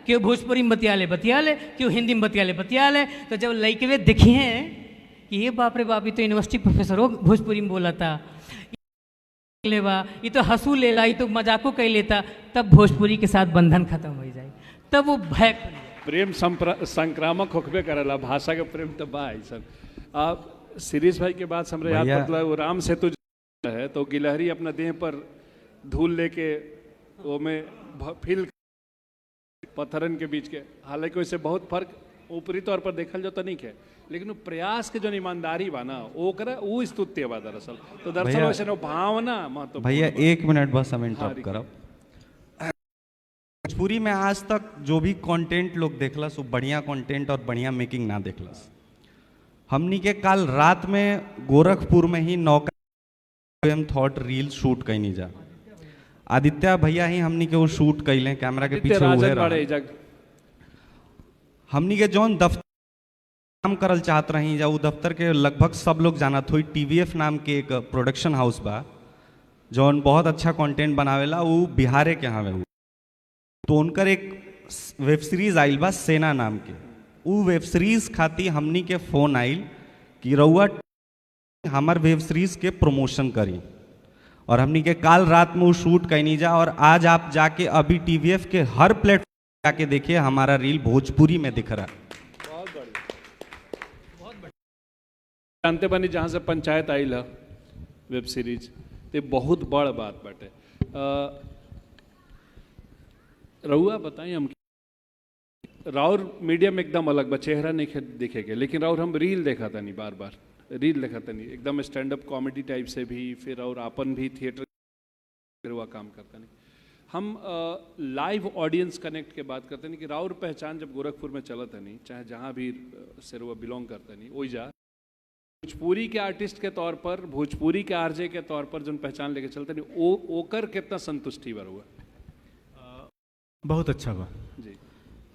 क्यों भोजपुरी में बतिया ले, क्यों हिंदी में बतिया ले। तो जब लड़के देखिए कि ये बाप रे बाप, ये तो यूनिवर्सिटी प्रोफेसर हो भोजपुरी में बोला था, ये तो हंसू लेला, ये तो मजाको कह लेता, तब भोजपुरी के साथ बंधन खत्म हो जाए, तब वो भय प्रेम संक्रामक होकबे करेला। भाषा के प्रेम तो बा सर। आप शिरीष भाई के बाद हमरे याद पड़ला वो राम सेतु है, तो गिलहरी अपना देह पर धूल लेके वो में फिल पत्थरन के बीच के, हालांकि वैसे बहुत फर्क ऊपरी तौर पर देखल जो तो नहीं है, लेकिन वो प्रयास के जो ईमानदारी बा ना ओकरा वो स्तुत्य बा दरअसल। तो दरअसल वैसे नो भावना महत्व। भैया 1 मिनट बस हम इंटरप्ट करब। भोजपुरी में आज तक जो भी कंटेंट लोग देखलस वो बढ़िया कंटेंट और बढ़िया मेकिंग ना देखलस। हमनी के कल रात में गोरखपुर में ही नौका थॉट रील शूट कैनी जा। आदित्य भैया ही हमनी के वो शूट कैले, कैमरा के पीछे हुए। हमनी के जौन दफ्तर काम करल चाहत रही जा, वो दफ्तर के लगभग सब लोग जानत हुई। TVF नाम के एक प्रोडक्शन हाउस बा जौन बहुत अच्छा कंटेंट बनावेला, वो बिहारे के यहाँ हुआ। तो उनकर एक वेब सीरीज आइल बा सेना नाम के। वो वेब सीरीज खाती हमनी के फोन आइल कि रउआ हमार वेब सीरीज के प्रमोशन करी, और हमनी के काल रात में वो शूट कैनी जा। और आज आप जाके अभी TVF के हर प्लेटफॉर्म जाके देखिए, हमारा रील भोजपुरी में दिख रहा है। जानते बनी जहाँ से पंचायत आइल है वेब सीरीज, तो बहुत बड़ बात बाटे। रउआ बताइए हम राउर मीडियम एकदम अलग बा, चेहरा नहीं दिखेगा, लेकिन राउर हम रील देखा था नहीं, बार बार रील देखा था नहीं, एकदम स्टैंड अप कॉमेडी टाइप से भी, फिर और अपन भी थिएटर हुआ काम करता नहीं। हम लाइव ऑडियंस कनेक्ट के बात करते नहीं कि राउर पहचान जब गोरखपुर में चला था नहीं, चाहे जहाँ भी से रुआ बिलोंग करता नहीं, वही जा भोजपुरी के आर्टिस्ट के तौर पर, भोजपुरी के आरजे के तौर पर जो पहचान लेके चलते नहीं, ओकर कितना संतुष्टि बार हुआ? बहुत अच्छा बा जी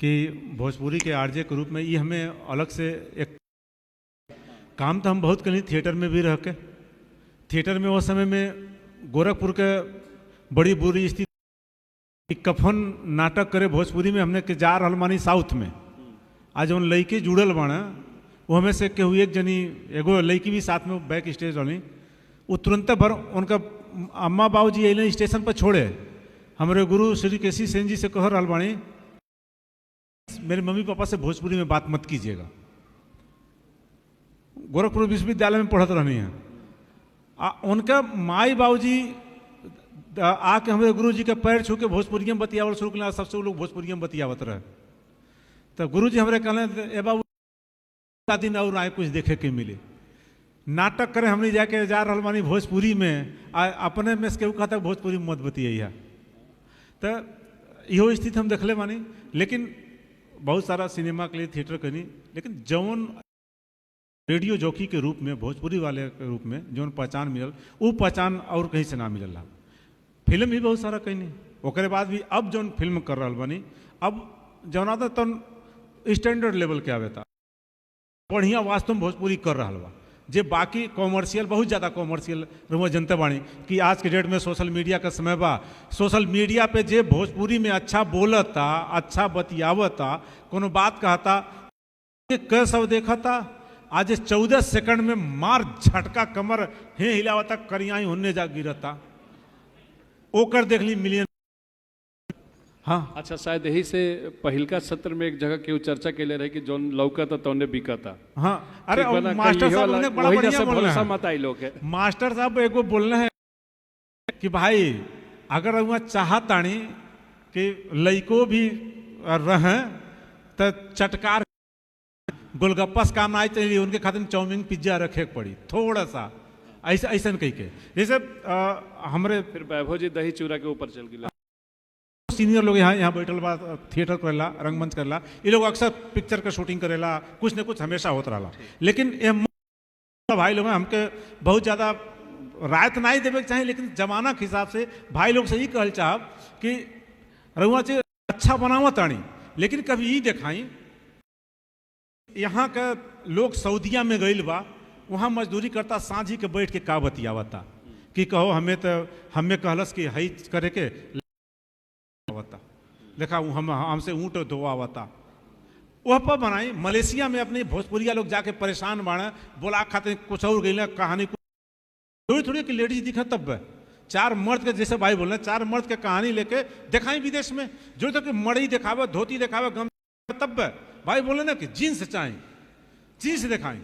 कि भोजपुरी के आरजे के रूप में ये हमें अलग से एक काम तो हम बहुत कहीं थिएटर में भी रह के, थिएटर में उस समय में गोरखपुर के बड़ी बुरी स्थिति, कफन नाटक करे भोजपुरी में हमने के जा रहल मानी साउथ में। आज उन लड़के जुड़ल बाना, वो हमें से केहू एक जनी एगो लड़की भी साथ में बैक स्टेज रही, वो तुरंत भर उनका अम्मा बाबू जी अल स्टेशन पर छोड़े, हमारे गुरु श्री केसी सेन जी से कह रहल बानी मेरे मम्मी पापा से भोजपुरी में बात मत कीजिएगा। गोरखपुर विश्वविद्यालय में पढ़त रहनी है, उनका माई बाबूजी आके हमारे गुरु जी का पैर छू के भोजपुरी में बतियावल शुरू कर, सबसे लोग भोजपुरी में बतियावत रहे। तो गुरु जी हमारे कहले ए बाबू दिन और आए कुछ देखे के मिले, नाटक करें हमने जाके जा रहल मानी भोजपुरी में, अपने में से केहू कहता भोजपुरी में मत बतिया। तो इहो स्थिति हम देखले मानी, लेकिन बहुत सारा सिनेमा के लिए थिएटर करनी, लेकिन जौन रेडियो जॉकी के रूप में, भोजपुरी वाले के रूप में जौन पहचान मिलल, वो पहचान और कहीं से ना मिलल। फिल्म भी बहुत सारा कहीं, ओकरे बाद भी अब जौन फिल्म कर रहा बनी, अब जौन आता तो स्टैंडर्ड लेवल के आवे था, बढ़िया वास्तव में भोजपुरी कर रहा बा। जे बाकी कॉमर्शियल, बहुत ज़्यादा कॉमर्शियल रहुआ जनते बाणी कि आज के डेट में सोशल मीडिया का समय बा, सोशल मीडिया पे जे भोजपुरी में अच्छा बोलता, अच्छा बतियावता, कोनो बात कहता, कै सब देखता, आज 14 सेकंड में मार झटका कमर हे हिलावता, करियाई होने जा गिरता, ओकर देख ली मिलियन। हाँ अच्छा, शायद यही से पहिलका सत्र में एक जगह केहू चर्चा के लिए रहे कि जौन लौका था तौने बिका था। हाँ, अरे ठीक बना, मास्टर कहीं साहब वाला- ने बड़ा वही बढ़िया जैसे बोलना भरोसा है। मत आई लोग है। मास्टर साहब एगो बोलना है कि भाई अगर वहाँ चाहतानी कि लइको भी रहें तो चटकार गोलगप्पा से काम ना आई चाहिए, उनके खातिर चाउमीन पिज्जा रखे के पड़ी थोड़ा सा, ऐसा ऐसा कही के। जैसे हमरे फिर वैभव जी दही चूरा के ऊपर चल गया। सीनियर लोग यहाँ बैठल बा, थिएटर करेला, रंगमंच करेला, ये लोग अक्सर पिक्चर का शूटिंग करेला, कुछ न कुछ हमेशा होता रहा। लेकिन ये भाई लोग हमके बहुत ज़्यादा राय तो नहीं देवे के चाहिए, लेकिन जमाना के हिसाब से भाई लोग से ही कहल चाहब कि रहुआ से अच्छा बनावा तानी, लेकिन कभी ये दिखाई यहाँ का लोग सऊदिया में गइल बा, वहाँ मजदूरी करता, सांझी के बैठ के का बतियावता कि कहो हमें कहलस कि हई करे के देखा हमसे ऊँट धोआवता, वह पर बनाई। मलेशिया में अपने भोजपुरिया लोग जाके परेशान बाड़े, बोला खाते कुछ और गई कहानी, थोड़ी थोड़ी कि लेडीज दिखा तब 4 मर्द के, जैसे भाई बोल रहे 4 मर्द के कहानी लेके दिखाई विदेश में, जो तो कि मड़ई दिखावे, धोती दिखावे, गम, तब भाई बोले ना कि जीन्स चाहिए, जीन्स दिखाई,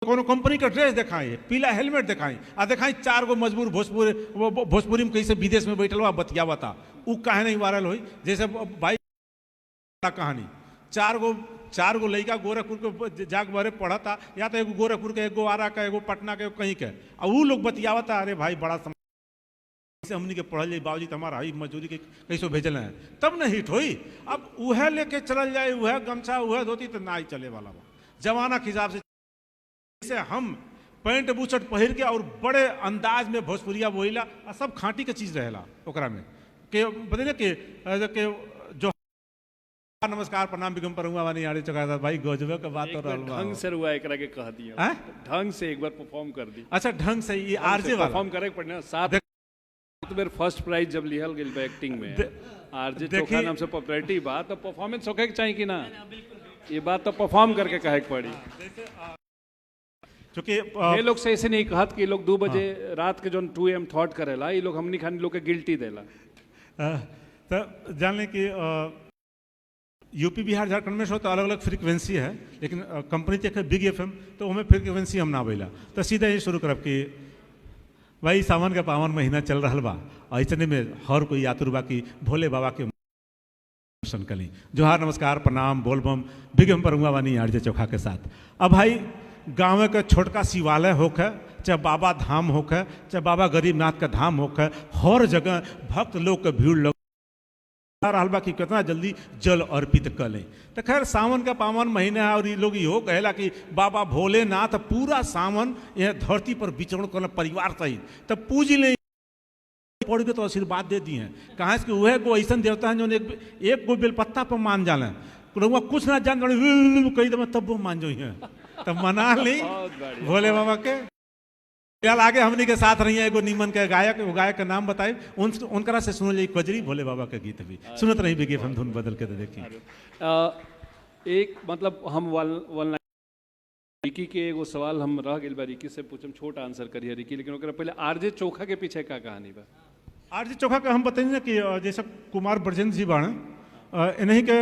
कोनो कंपनी का ड्रेस दिखाई, पीला हेलमेट दिखाई, आ दिखाई 4 गो मजबूर भोजपुरी में कैसे विदेश में बैठल हुआ बतियावता, वो काहे नहीं वायरल हुई। जैसे भाई कहानी 4 गो लड़का गोरखपुर के जाग बारे पढ़ा था, या तो एगो गोरखपुर के, एगो आरा का, एगो पटना के, कहीं के, और वो लोग बतियावता, अरे भाई बड़ा से हमनी के पढ़ल जाए, बाबूजी तुम्हारा हई मजदूरी के कैसो भेजल है, तब न हिट हुई। अब वह लेके चल जाए, वह गमछा, वह धोती, तो ना ही चले वाला बा। जमाना के हिसाब से हम पैंट बूचट पहिर के और बड़े अंदाज में भोजपुरिया बोला, सब खांटी के चीज रहेला ओकरा में के बदले के जो नमस्कार प्रणाम बिगम पर हुआ वानी आड़े चका भाई गजबे के बात कर रहा ढंग से रुआ एकरा के कह दिया, ढंग से एक बार परफॉर्म कर दी। अच्छा, ढंग से ये आरजे वाला परफॉर्म करे पड़ना। 7 बार फर्स्ट प्राइज जब लिहल गेल बा एक्टिंग में, आरजे चोखा नाम से पॉपुलैरिटी बात, तो परफॉर्मेंस होके के चाहिए कि ना, ये बात तो परफॉर्म करके कहे के पड़ी। क्योंकि ये लोग से ऐसे नहीं कहत कि लोग 2 बजे रात के जो 2 AM थॉट करेला, ये लोग हमनी खानी लोग के गिल्टी देला। तो जान लें कि यूपी बिहार झारखंड में तो अलग अलग फ्रीक्वेंसी है, लेकिन कंपनी देखे बिग FM, तो हमें फ्रीक्वेंसी हम ना बैला, तो सीधा ही शुरू करब कि भाई सावन का पावन महीना चल रहा बा, ऐसे में हर कोई यात्रु बा कि भोले बाबा के दर्शन कली, जोहार नमस्कार प्रणाम बोलबम बिगम पर हुआ वानी आरजे चोखा के साथ। अब भाई गाँव का छोटका शिवालय होके, चाहे बाबा धाम होके, चाहे बाबा गरीबनाथ का धाम होके, हर जगह भक्त लोग के भीड़ लग रहा बा कि कितना जल्दी जल अर्पित कर लें। तो खैर सावन का पावन महीना है, और ये लोग इहो कहेला कि बाबा भोलेनाथ पूरा सावन यह धरती पर विचरण कर परिवार सहित, तब पूज लें, पढ़ के तो आशीर्वाद दे दिए हैं। कहाँ से कि वह गो ऐसा देवता है जो एक गो बेलपत्ता पर मान जाना, कुछ ना जान कही दे तब वो मान जो है, तब मना ली भोले बाबा के। यार आगे हमनी के साथ रही है एगो नीमन के गायक, वो गायक का नाम बताए, उनकरा से सुनो जाइए कजरी भोले बाबा के गीत भी सुनत रही बिगे हम धुन बदल के तो देखिए। एक मतलब हम रिकी के एगो सवाल हम रह गए बा, रिकी से पूछम, छोटा आंसर करिए रिकी, लेकिन ओकरा पहले आरजे चोखा के पीछे का कहानी बा? आरजे चोखा का हम बताइए कि जैसे कुमार ब्रजेंद्र जी बाण, इन्हीं के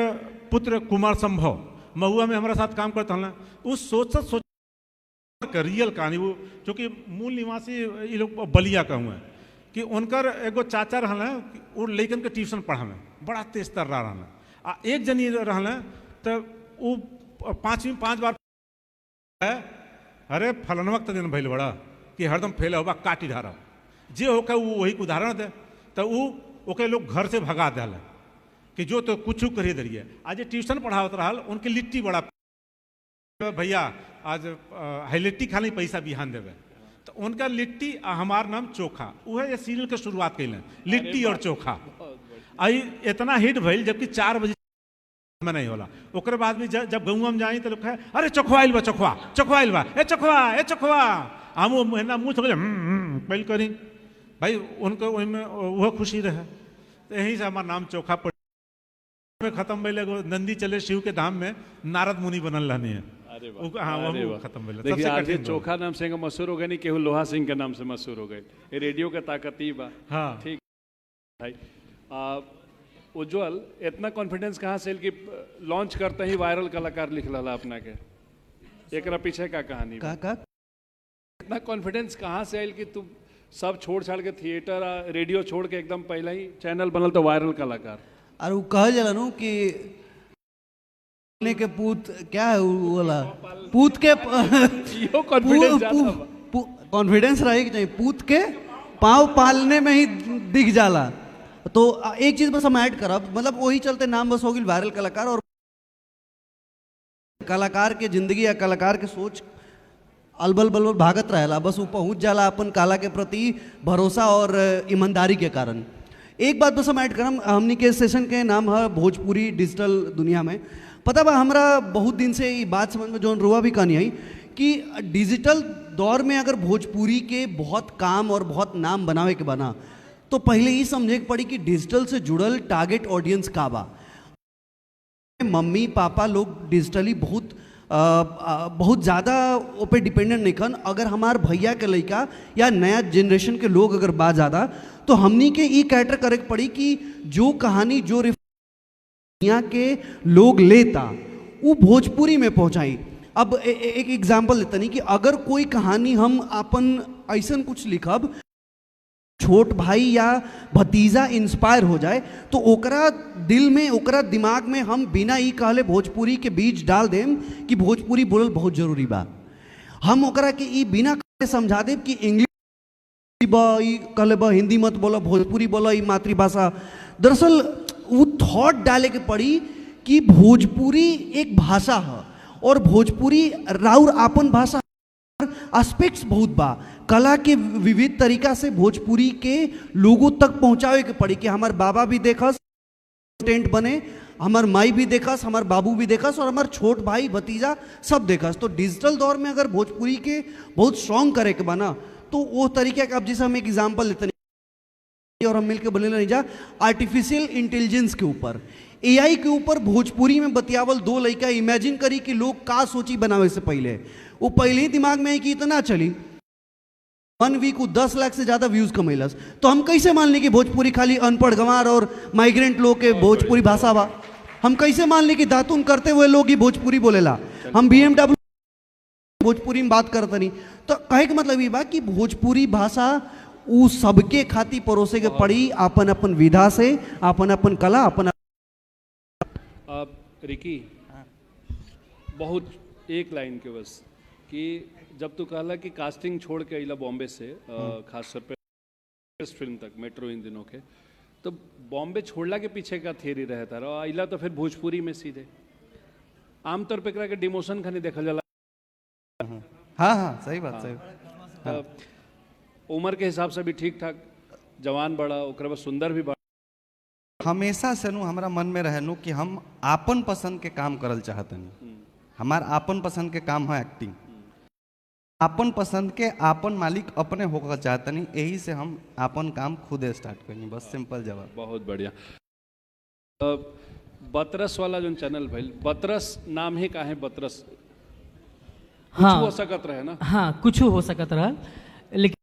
पुत्र कुमार संभव महुआ में हमारा साथ काम करता हूँ, उस सोच का रियल कहानी, वो चूँकि मूल निवासी ये लोग बलिया का हुआ कि उनकर एगो चाचा रहना, वो लैकन के ट्यूशन पढ़ाना बड़ा तेज तर रहना, आ एक जनी रहना तो वो 5 बार है, अरे फलन वक्त दिन भैल बड़ा कि हरदम फैल होगा काटी धारा जे होकर वो वही उदाहरण दे, तो वो ओके लोग घर से भगा दिल कि जो तो कुछ खरीद रही है। आज ट्यूशन पढ़ावत रहा उनके लिट्टी बड़ा भैया आज है लिट्टी खाने पैसा बिहान देवे, तो उनका लिट्टी हमार नाम चोखा, वह ये सीरियल के शुरुआत कैल लिट्टी और चोखा। आई इतना हिट भइल जबकि 4 बजे में नहीं होला। ओकरे बाद भी जब गाँव में जाई तो लोग कहे अरे चोखवा आइल बा, चोखवा चोखवा आइल बा, ए चोखवा हम महीना मुँह थोड़े पहल करी भाई, उनको में वह खुशी रहे। तो यहीं से हमारा नाम चोखा पड़ में खत्म भैले। नंदी चले शिव के धाम में नारद मुनि बनल रहनी है। हाँ वो खत्म भैले। देखिए आज चोखा नाम से मशहूर हो गए, नहीं केहू लोहा सिंह के नाम से मशहूर हो गए। ये रेडियो का ताकत ही बा। हाँ ठीक भाई। उज्जवल इतना कॉन्फिडेंस कहाँ से कि लॉन्च करते ही वायरल कलाकार लिख ला अपना के, एकरा पीछे का कहानी बा? इतना कॉन्फिडेंस कहाँ से आयल कि तुम सब छोड़ छाड़ के थिएटर रेडियो छोड़ के एकदम पहले ही चैनल बनल तो वायरल कलाकार? और वो कहल जाला नु कि के पूत क्या है वो वाला पूत के कॉन्फिडेंस रहे कि नहीं, पूत के पाँव पालने में ही दिख जाला। तो एक चीज बस हम ऐड करब, मतलब वही चलते नाम बस हो गई वायरल कलाकार। और कलाकार के जिंदगी या कलाकार के सोच अलबल बलबल भागत रहेला, बस वो पहुंच जाला अपन कला के प्रति भरोसा और ईमानदारी के कारण। एक बात बस हम ऐड करम, हमनी के सेशन के नाम है भोजपुरी डिजिटल दुनिया में। पता बा हमरा बहुत दिन से ये बात समझ में जो रुआ भी कहनी आई कि डिजिटल दौर में अगर भोजपुरी के बहुत काम और बहुत नाम बनावे के बना तो पहले ही समझे के पड़ी कि डिजिटल से जुड़ल टारगेट ऑडियंस का बा। मम्मी पापा लोग डिजिटली बहुत ज़्यादा पे डिपेंडेंट नहीं खन। अगर हमार भैया के लड़का या नया जनरेशन के लोग अगर बात ज़्यादा, तो हमनी के ई कैटर करे के पड़ी कि जो कहानी जो दुनिया के लोग लेता वो भोजपुरी में पहुंचाई। अब एक एग्जाम्पल देता नहीं कि अगर कोई कहानी हम अपन ऐसा कुछ लिखब छोट भाई या भतीजा इंस्पायर हो जाए, तो ओकरा दिल में ओकरा दिमाग में हम बिना ही कहले भोजपुरी के बीज डाल देम कि भोजपुरी बोलल बहुत जरूरी बा। हम ओकरा के ई बिना कहले समझा देब कि इंग्लिश कहले बा, हिंदी मत बोलो, भोजपुरी बोलो, ई मातृभाषा। दरअसल वो थॉट डाले के पड़ी कि भोजपुरी एक भाषा है और भोजपुरी राउर आपन भाषा एस्पेक्ट्स बहुत बा। कला के विविध तरीका से भोजपुरी के लोगों तक पहुंचावे के पड़ी कि हमार बाबा भी देखस टेंट बने, हमार माई भी देखस, हमार बाबू भी देखस और हमार छोट भाई भतीजा सब देखस। तो डिजिटल दौर में अगर भोजपुरी के बहुत स्ट्रॉन्ग करे के बना तो वो तरीका का, अब जैसे हम एक एग्जाम्पल लेते हैं और हम मिलकर बोले नहीं जा आर्टिफिशियल इंटेलिजेंस के ऊपर, एआई के ऊपर भोजपुरी में बतियावल दो लड़का। इमेजिन करी कि लोग का सोची बनावे से पहले, वो पहले ही दिमाग में है कि इतना चली 1 वीक को 10 लाख से ज्यादा व्यूज कमेलस। तो हम कैसे मान ली कि भोजपुरी खाली अनपढ़ गंवार और माइग्रेंट लोग के भोजपुरी भाषा बा? हम कैसे मान ली कि दातुन करते हुए लोग ही भोजपुरी बोलेला? हम BMW भोजपुरी में बात करते नहीं। तो कहे के मतलब ये बा कि भोजपुरी भाषा उ सबके खातिर परोसे के पड़ी, अपन अपन विधा से, अपन अपन कला, अपन रिकी बहुत एक लाइन के बस कि जब तू कहला कि कास्टिंग छोड़ के अला बॉम्बे से खास तौर पे फिल्म तक मेट्रो इन दिनों के, तो बॉम्बे छोड़ला के पीछे का थियरी रहता रहा अला तो फिर भोजपुरी में सीधे आमतौर पे के डिमोशन खानी देखल जाला। हाँ हाँ सही बात, सही बात। उम्र के हिसाब से भी ठीक ठाक जवान बड़ा, ओकरे बाद सुंदर भी बड़ा। हमेशा से नु हमारा मन में रहनु कि हम आपन पसंद के काम करल चाहतनी। हमार आपन पसंद के काम है एक्टिंग, आपन पसंद के आपन मालिक अपने होकर चाहतनी, यही से हम आपन काम खुद स्टार्ट करनी, बस सिंपल जवाब। बहुत बढ़िया। बतरस वाला जो चैनल भइल, बतरस नाम ही काहे बतरस? हाँ हो सकत रहे ना? हाँ कुछ हो सकत रहा, लेकिन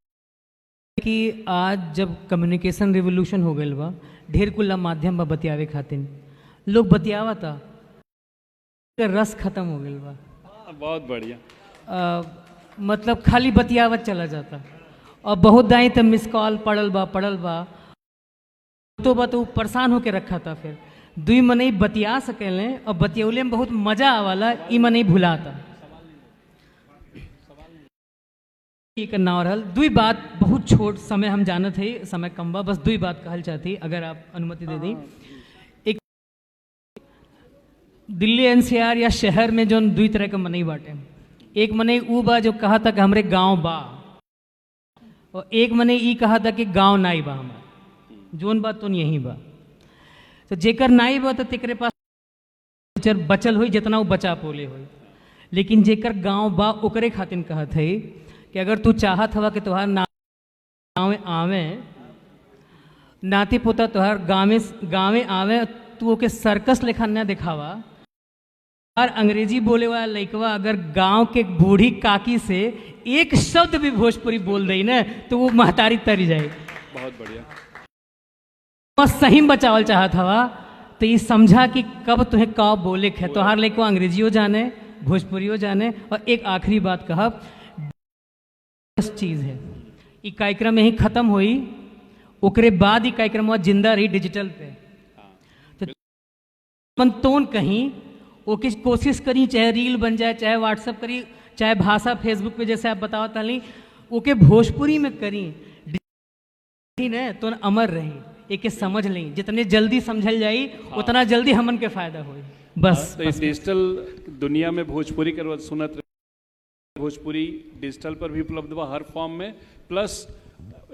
कि आज जब कम्युनिकेशन रिवोल्यूशन हो गया बा, ढेर कुल्ला माध्यम बा बतियावे खातिर, लोग बतियावा था, रस खत्म हो गया बा। बहुत बढ़िया। मतलब खाली बतियावत चला जाता और बहुत दाई तब मिस कॉल पड़ल बा तो परेशान होके रखा था। फिर दुई मनई बतिया सकेले और बतियौले में बहुत मजा आवाला, ई मनई भुलाता करना। और दुई बात बहुत छोट समय हम जानत है, समय कम बा, बस दुई बात कहल चाहती अगर आप अनुमति दे दी। दिल्ली एनसीआर या शहर में जो दुई तरह के मनई बाटे। एक मनई ऊ बा जो कहा था कि हमरे गांव बा, और एक मनई ई कहा था कि गांव नाई बा हमार, जोन बात तो यही बा। तो जेकर नाई बा तो तेकरे पास बचल हुई जितना वो बचा पोले हुई, लेकिन जेकर गांव बा ओकरे खातिर कहत है कि अगर तू चाहत हवा कि तोहार गाँव आवे, नाती पोता तोहार गाँवे आवे, तू ओके सर्कस लेखा न दिखावा। और अंग्रेजी बोले वाला लइकवा अगर गांव के बूढ़ी काकी से एक शब्द भी भोजपुरी बोल दई ना तो वो महतारी तरी जाए। बहुत बढ़िया। सही बचावल चाहत हवा तो ये समझा कि कब तुम्हें कब बोले है। तोहार लइकवा अंग्रेजियो जाने, भोजपुरियो जाने। और एक आखिरी बात कहब, चीज है ये कार्यक्रम यही खत्म हुई, ओकरे बाद ही कार्यक्रम जिंदा रही डिजिटल पे। तो तोन कहीं वो किस कोशिश करी, चाहे रील बन जाए, चाहे व्हाट्सअप करी, चाहे भाषा फेसबुक पे जैसे आप बताओ तली ओके भोजपुरी में करी न तो अमर रही, एक समझ लें। जितने जल्दी समझल जाई उतना जल्दी हमन के फायदा हो। बस तो इस डिजिटल दुनिया में भोजपुरी के सुनत रहे। भोजपुरी डिजिटल पर भी उपलब्ध बा हर फॉर्म में, प्लस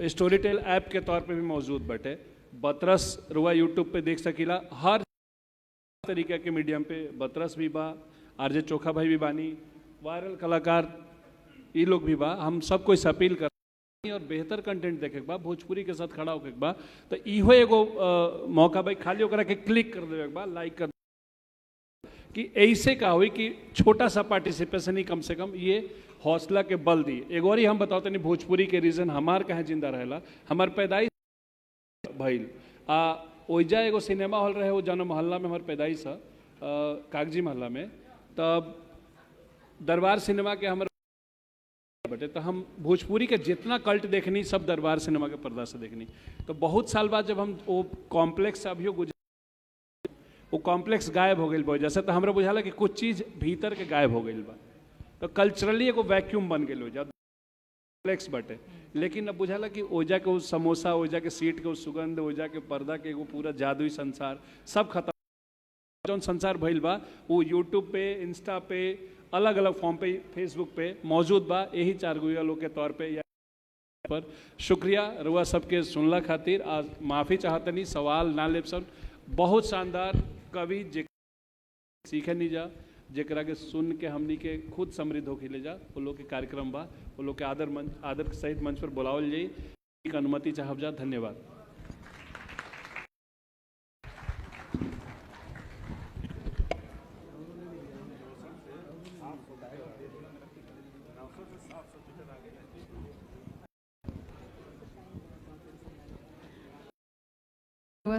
स्टोरी टेल ऐप के तौर पे भी मौजूद बटे। बतरस रुआ यूट्यूब पे देख सकीला, हर तरीके के मीडियम पे बतरस भी बा, आरजे चोखा भाई भी बानी, वायरल कलाकार ये लोग भी बा। हम सबको इस अपील कर और बेहतर कंटेंट देखे के बा, भोजपुरी के साथ खड़ा होके बा, तो इहो एगो मौका भाई खाली ओकरा के क्लिक कर देवे के बा, लाइक कर कि ऐसे का हुई कि छोटा सा पार्टिसिपेशन ही कम से कम ये हौसला के बल दी। एक और ही हम बताते नहीं भोजपुरी के रीजन हमार कहाँ जिंदा रहेला, हमार पैदाइश भइल ओइजा एगो सिनेमा हॉल रहे, वो जौन मोहल्ला में हमार पैदाइश है कागजी मोहल्ला में, तब दरबार सिनेमा के हमारे बटे। तो हम भोजपुरी के जितना कल्ट देखनी सब दरबार सिनेमा के पर्दा से देखनी। तो बहुत साल बाद जब हम वो कॉम्प्लेक्स अभियो वो कॉम्प्लेक्स गायब हो गई वजह से, तो हमरा बुझाला कि कुछ चीज़ भीतर के गायब हो गई बा। तो कल्चरली एगो वैक्यूम बन गई ओजा कॉम्प्लेक्स बटे। लेकिन अब बुझाला कि ओजा के उस समोसा, ओजा के सीट के उस सुगंध, ओजा के पर्दा के एगो पूरा जादुई संसार सब खत्म। जौन संसार भइल बा वो यूट्यूब पे, इंस्टा पे, अलग अलग फॉर्म पे, फेसबुक पे मौजूद बा। यही चार गुया लोग के तौर पे पर शुक्रिया रुआ सबके सुनला खातिर। आज माफ़ी चाहतनी, सवाल ना लेब सन। बहुत शानदार कवि जे सीखे नहीं जा, जेकरा के सुन के हमनी के खुद समृद्ध होके ले जा, वो लोग के कार्यक्रम बा, वो लोग के आदर सहित मंच पर बुलावल जाई। एक अनुमति चाहब जा। धन्यवाद।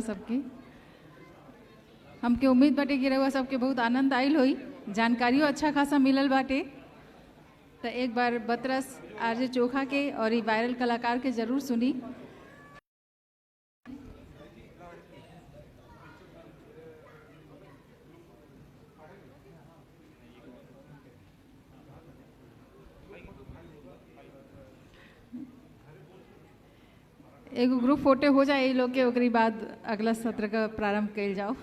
सबके हमके उम्मीद बाटे कि रहुआ सबके बहुत आनंद आयल होई, जानकारियों अच्छा खासा मिलल बाटे। तो एक बार बतरस आरजे चोखा के और ये वायरल कलाकार के जरूर सुनी। एगो ग्रुप फोटो हो जाए लोग के, ओकरी बाद अगला सत्र का प्रारंभ कल जाओ।